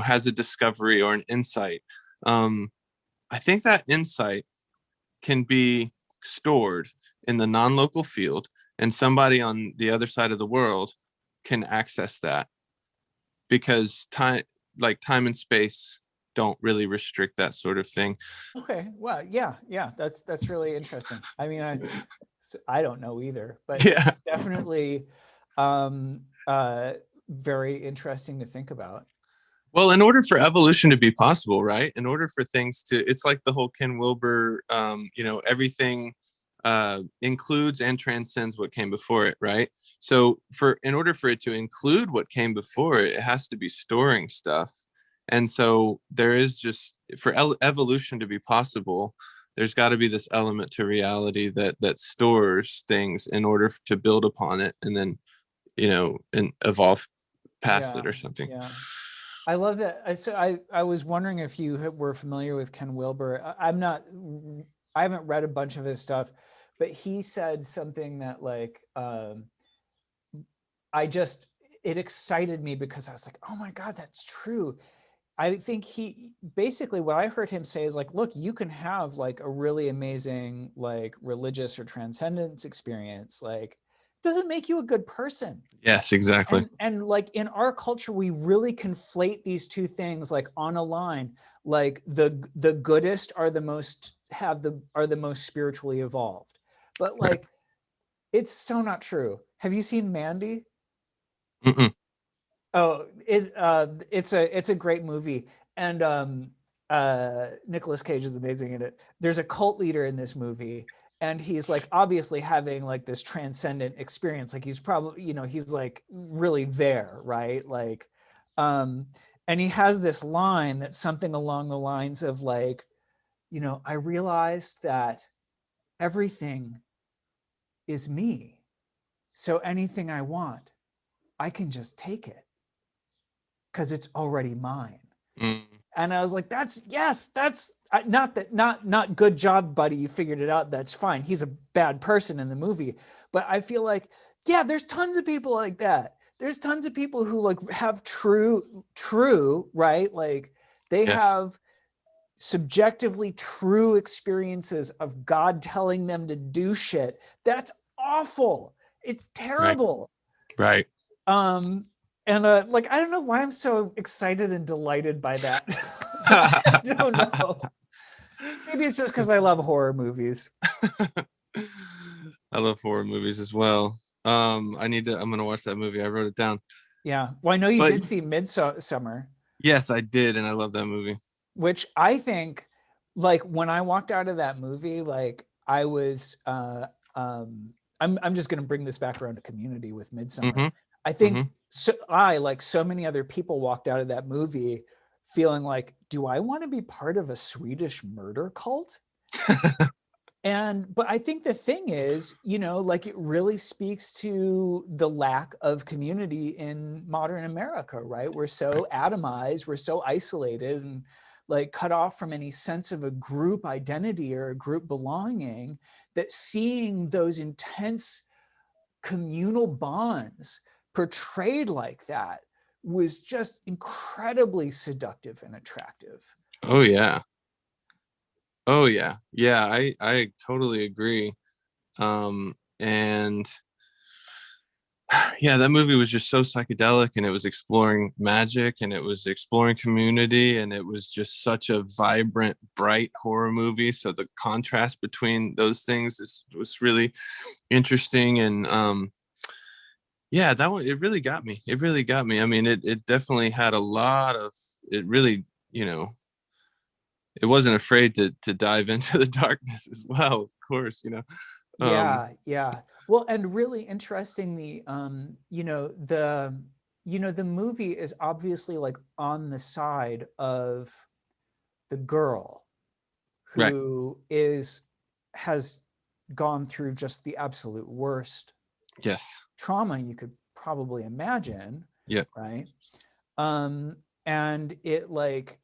has a discovery or an insight, I think that insight can be stored in the non-local field, and somebody on the other side of the world can access that, because time and space don't really restrict that sort of thing. Okay. Well, yeah, yeah. That's really interesting. I mean, I don't know either, but Yeah. definitely um, uh, very interesting to think about. Well, in order for evolution to be possible, right? In order for things to, it's like the whole Ken Wilber, everything includes and transcends what came before it, right? So, in order for it to include what came before it, it has to be storing stuff. And so, there is just for evolution to be possible, there's got to be this element to reality that stores things in order to build upon it, and then and evolve past Yeah. it or something. Yeah. I love that. I was wondering if you were familiar with Ken Wilber. I'm not. I haven't read a bunch of his stuff, but he said something that like I just it excited me because I was like, oh my God, that's true. I think he basically what I heard him say is like, look, you can have like a really amazing like religious or transcendence experience. Like, it doesn't make you a good person. Yes, exactly. And like in our culture, we really conflate these two things like on a line. Like the goodest are the most spiritually evolved. But Right. like it's so not true. Have you seen Mandy? Mm-mm. Oh, it's a great movie, and Nicolas Cage is amazing in it. There's a cult leader in this movie, and he's like obviously having like this transcendent experience. Like he's probably he's like really there, right? Like, um, and he has this line that's something along the lines of like, I realized that everything is me, so anything I want, I can just take it because it's already mine. Mm. And I was like, that's not good job, buddy. You figured it out. That's fine. He's a bad person in the movie. But I feel like, yeah, there's tons of people like that. There's tons of people who like have true, right? Like they Yes. have subjectively true experiences of God telling them to do shit. That's awful. It's Right. terrible. Right. Um, and like I don't know why I'm so excited and delighted by that. I don't know. Maybe it's just because I love horror movies. I love horror movies as well. I'm gonna watch that movie. I wrote it down. Yeah. Well, I know you But did see Midsummer, yes, I did, and I love that movie. which I think, like, when I walked out of that movie, like, I was, I'm just going to bring this back around to Community with Midsummer. Mm-hmm. I think Mm-hmm. so, I, like so many other people, walked out of that movie feeling like, do I want to be part of a Swedish murder cult? But I think the thing is, like it really speaks to the lack of community in modern America, right? We're Right. so atomized, we're so isolated and like cut off from any sense of a group identity or a group belonging, that seeing those intense communal bonds portrayed like that was just incredibly seductive and attractive. Oh yeah. Oh yeah. Yeah, I totally agree. And yeah, that movie was just so psychedelic, and it was exploring magic, and it was exploring community, and it was just such a vibrant, bright horror movie. So the contrast between those things was really interesting. And yeah, that one, it really got me. It really got me. I mean, it definitely had a lot of, it really, it wasn't afraid to dive into the darkness as well, of course, um Yeah. Well, and really interesting, the movie is obviously like on the side of the girl right. who has gone through just the absolute worst Yes. trauma you could probably imagine, Yeah. right? Um, and it like,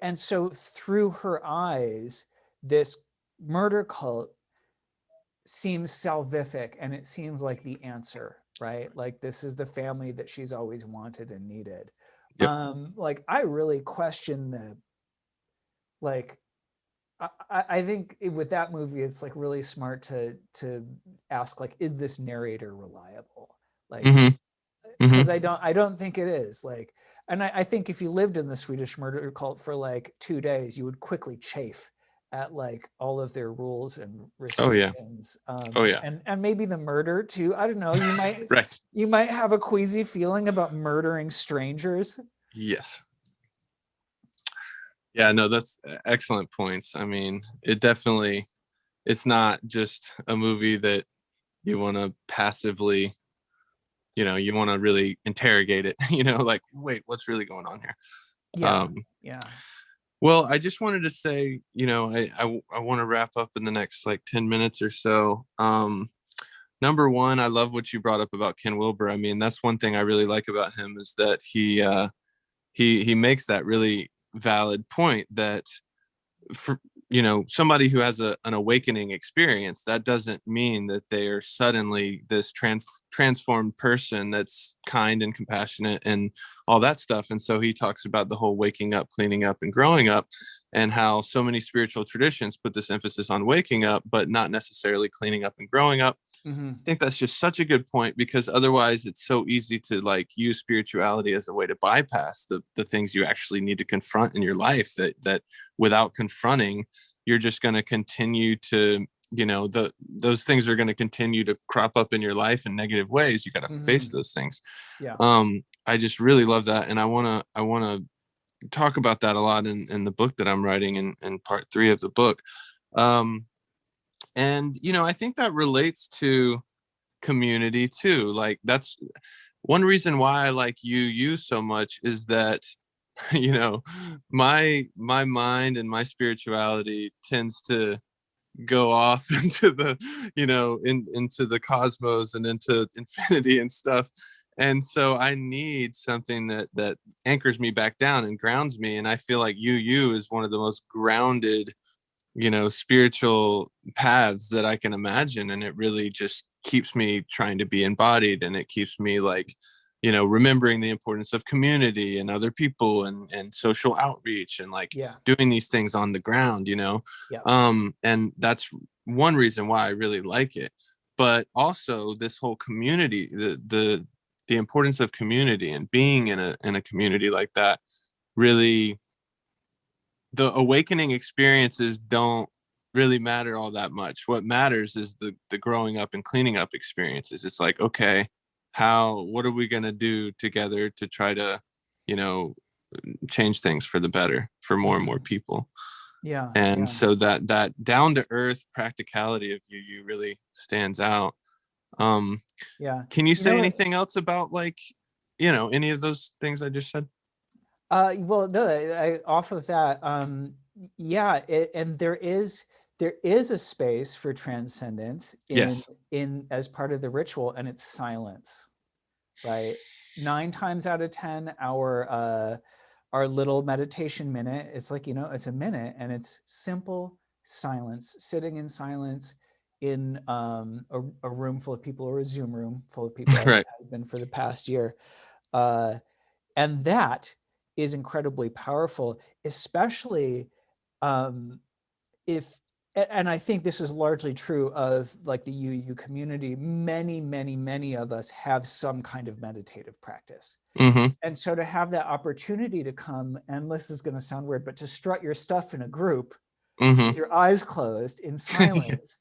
and so through her eyes, this murder cult seems salvific, and it seems like the answer, right? Like this is the family that she's always wanted and needed. Yep. Like I really question the, like, I think with that movie, it's like really smart to ask, like, is this narrator reliable? Like, Mm-hmm. Mm-hmm. because I don't think it is. Like, and I think if you lived in the Swedish murder cult for like 2 days, you would quickly chafe at like all of their rules and Oh yeah. restrictions. Oh yeah. And maybe the murder too. I don't know. You might Right. you might have a queasy feeling about murdering strangers. Yes. Yeah, no, that's excellent points. I mean, it's not just a movie that you want to passively, you want to really interrogate it, like, wait, what's really going on here? Yeah, Um, yeah, well, I just wanted to say, I want to wrap up in the next like 10 minutes or so. Number one, I love what you brought up about Ken Wilber. I mean, that's one thing I really like about him, is that he makes that really valid point that, for somebody who has an awakening experience, that doesn't mean that they are suddenly this transformed person that's kind and compassionate and all that stuff. And so he talks about the whole waking up, cleaning up, and growing up, and how so many spiritual traditions put this emphasis on waking up but not necessarily cleaning up and growing up. mm-hmm. I think that's just such a good point, because otherwise it's so easy to like use spirituality as a way to bypass the things you actually need to confront in your life, that without confronting, you're just going to continue to, those things are going to continue to crop up in your life in negative ways. You got to Mm-hmm. face those things. Yeah. I just really love that, and I want to talk about that a lot in the book that I'm writing, in part 3 of the book. um and I think that relates to community too. Like, that's one reason why I like you so much, is that you know my mind and my spirituality tends to go off into the into the cosmos and into infinity and stuff. And so I need something that anchors me back down and grounds me, and I feel like you is one of the most grounded spiritual paths that I can imagine. And it really just keeps me trying to be embodied, and it keeps me like, remembering the importance of community and other people, and social outreach, and like Yeah. doing these things on the ground. Yeah. And that's one reason why I really like it. But also this whole community, the importance of community and being in a community like that, really, the awakening experiences don't really matter all that much. What matters is the growing up and cleaning up experiences. It's like, okay, what are we going to do together to try to, you know, change things for the better for more and more Mm-hmm. people? Yeah. And Yeah. so that down to earth practicality of you really stands out. Um, Yeah. can you You say know what? anything else about, like, any of those things I just said? Well, no, off of that, yeah, and there is a space for transcendence Yes. in as part of the ritual, and it's silence, right? 9 times out of 10, our little meditation minute, it's like, it's a minute, and it's simple silence, sitting in silence in a room full of people, or a Zoom room full of people, as Right. it has been for the past year. And that is incredibly powerful, especially if, and I think this is largely true of like the UU community, many of us have some kind of meditative practice. Mm-hmm. And so to have that opportunity to come, and this is going to sound weird, but to strut your stuff in a group Mm-hmm. with your eyes closed in silence,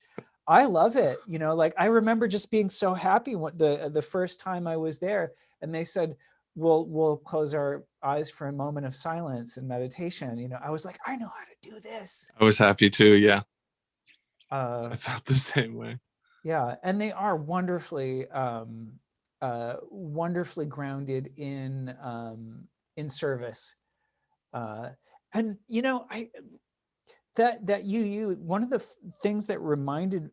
I love it. Like I remember just being so happy when the first time I was there, and they said, we'll close our eyes for a moment of silence and meditation. I was like, I know how to do this. I was happy too. Yeah. Uh, I felt the same way. yeah, and they are wonderfully wonderfully grounded in service. And I that you one of the things that reminded,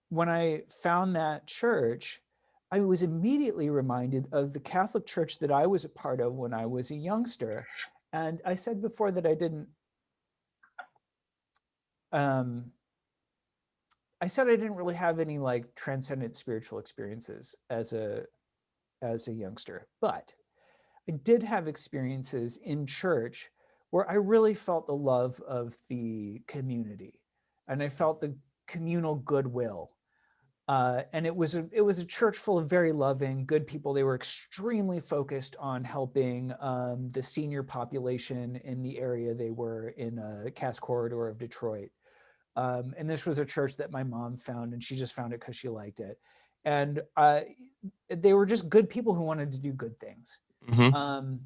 when I found that church, I was immediately reminded of the Catholic church that I was a part of when I was a youngster. And I said before that I didn't I said I didn't really have any like transcendent spiritual experiences as a youngster, but I did have experiences in church where I really felt the love of the community, and I felt the communal goodwill. And it was a church full of very loving, good people. They were extremely focused on helping the senior population in the area they were in, the Cass Corridor of Detroit. And this was a church that my mom found, and she just found it because she liked it. And they were just good people who wanted to do good things. Mm-hmm.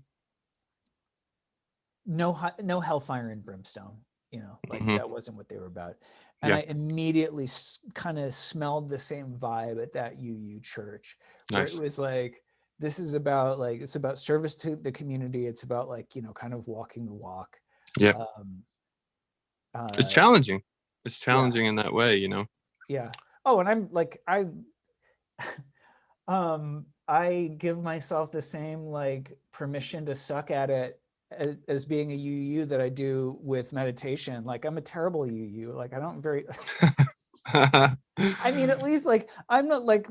No hellfire and brimstone, like Mm-hmm. that wasn't what they were about. And Yeah. I immediately kind of smelled the same vibe at that UU church, where it Nice. was like, this is about like, it's about service to the community. It's about like, kind of walking the walk. Yeah. Um, It's uh, challenging. It's yeah, challenging in that way, yeah. Oh, and I'm like, I give myself the same like permission to suck at it as being a UU that I do with meditation. Like I'm a terrible UU. Like I don't very I mean, at least like I'm not like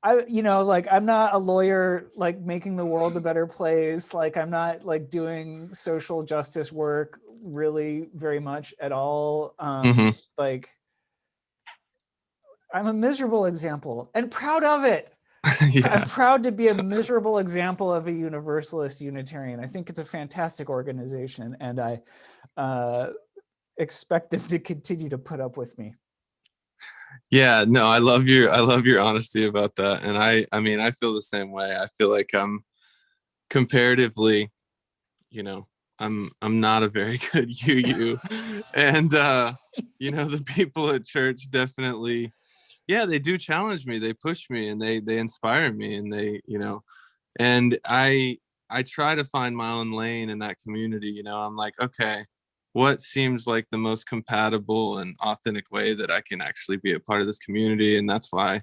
I like I'm not a lawyer like making the world a better place. Like I'm not like doing social justice work really very much at all. Mm-hmm. Like I'm a miserable example and proud of it. I'm Yeah. proud to be a miserable example of a Universalist Unitarian. I think it's a fantastic organization, and I expect them to continue to put up with me. Yeah, no, I love your honesty about that. And I mean, I feel the same way. I feel like I'm comparatively, you know, I'm not a very good UU. And the people at church definitely, yeah, they do challenge me. They push me, and they inspire me, and and I try to find my own lane in that community. I'm like, okay, what seems like the most compatible and authentic way that I can actually be a part of this community? And that's why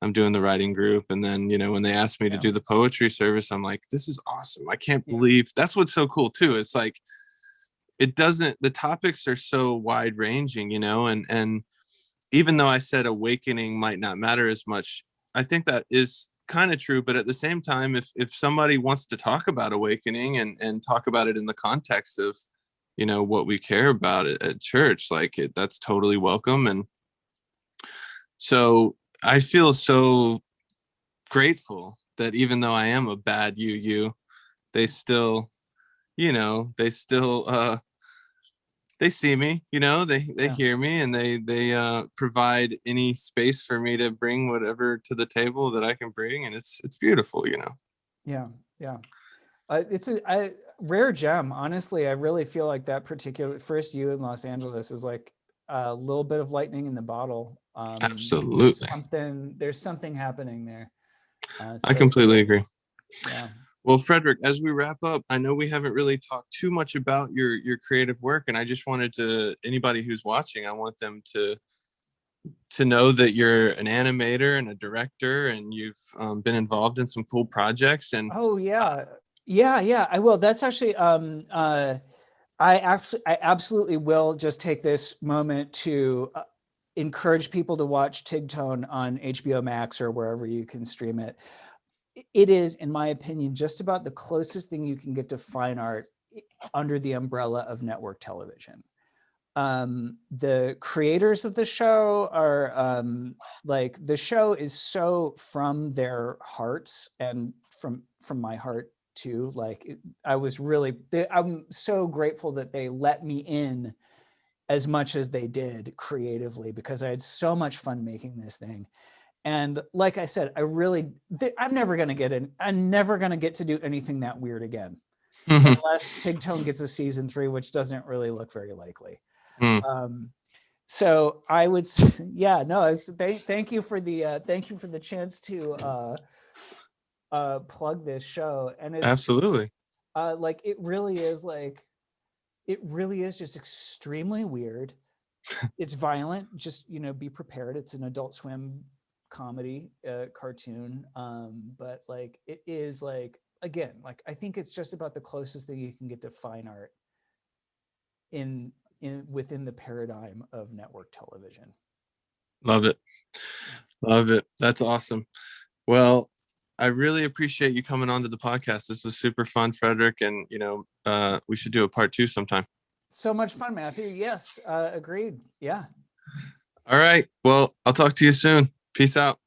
I'm doing the writing group. And then, when they asked me to do the poetry service, I'm like, this is awesome. I can't believe that's what's so cool too. It's like, the topics are so wide ranging, and even though I said awakening might not matter as much, I think that is kind of true. But at the same time, if somebody wants to talk about awakening and talk about it in the context of, what we care about at church, like that's totally welcome. And so I feel so grateful that even though I am a bad UU, they still, they still, they see me, they hear me, and they provide any space for me to bring whatever to the table that I can bring. And it's beautiful. Yeah. It's a rare gem. Honestly, I really feel like that particular first U in Los Angeles is like a little bit of lightning in the bottle. Absolutely. There's something happening there. It's I very completely cool. agree. Yeah. Well, Frederic, as we wrap up, I know we haven't really talked too much about your creative work, and I just wanted to, anybody who's watching, I want them to know that you're an animator and a director, and you've been involved in some cool projects. And Oh yeah, yeah. I will. That's actually I absolutely will just take this moment to encourage people to watch Tigtone on HBO Max or wherever you can stream it. It is, in my opinion, just about the closest thing you can get to fine art under the umbrella of network television. The creators of the show are like, the show is so from their hearts and from my heart too. Like I was really, I'm so grateful that they let me in as much as they did creatively, because I had so much fun making this thing. And like I said, I'm never going to get in. I'm never going to get to do anything that weird again, unless Tigtone gets a season 3, which doesn't really look very likely. So I would, yeah, no, thank you for the chance to plug this show. And it's absolutely. like, it really is just extremely weird. It's violent. Just, be prepared. It's an Adult Swim comedy cartoon. But like, it is like, again, like, I think it's just about the closest thing you can get to fine art within the paradigm of network television. Love it. Love it. That's awesome. Well, I really appreciate you coming on to the podcast. This was super fun, Frederic. And, we should do a part 2 sometime. So much fun, Matthew. Yes, agreed. Yeah. All right. Well, I'll talk to you soon. Peace out.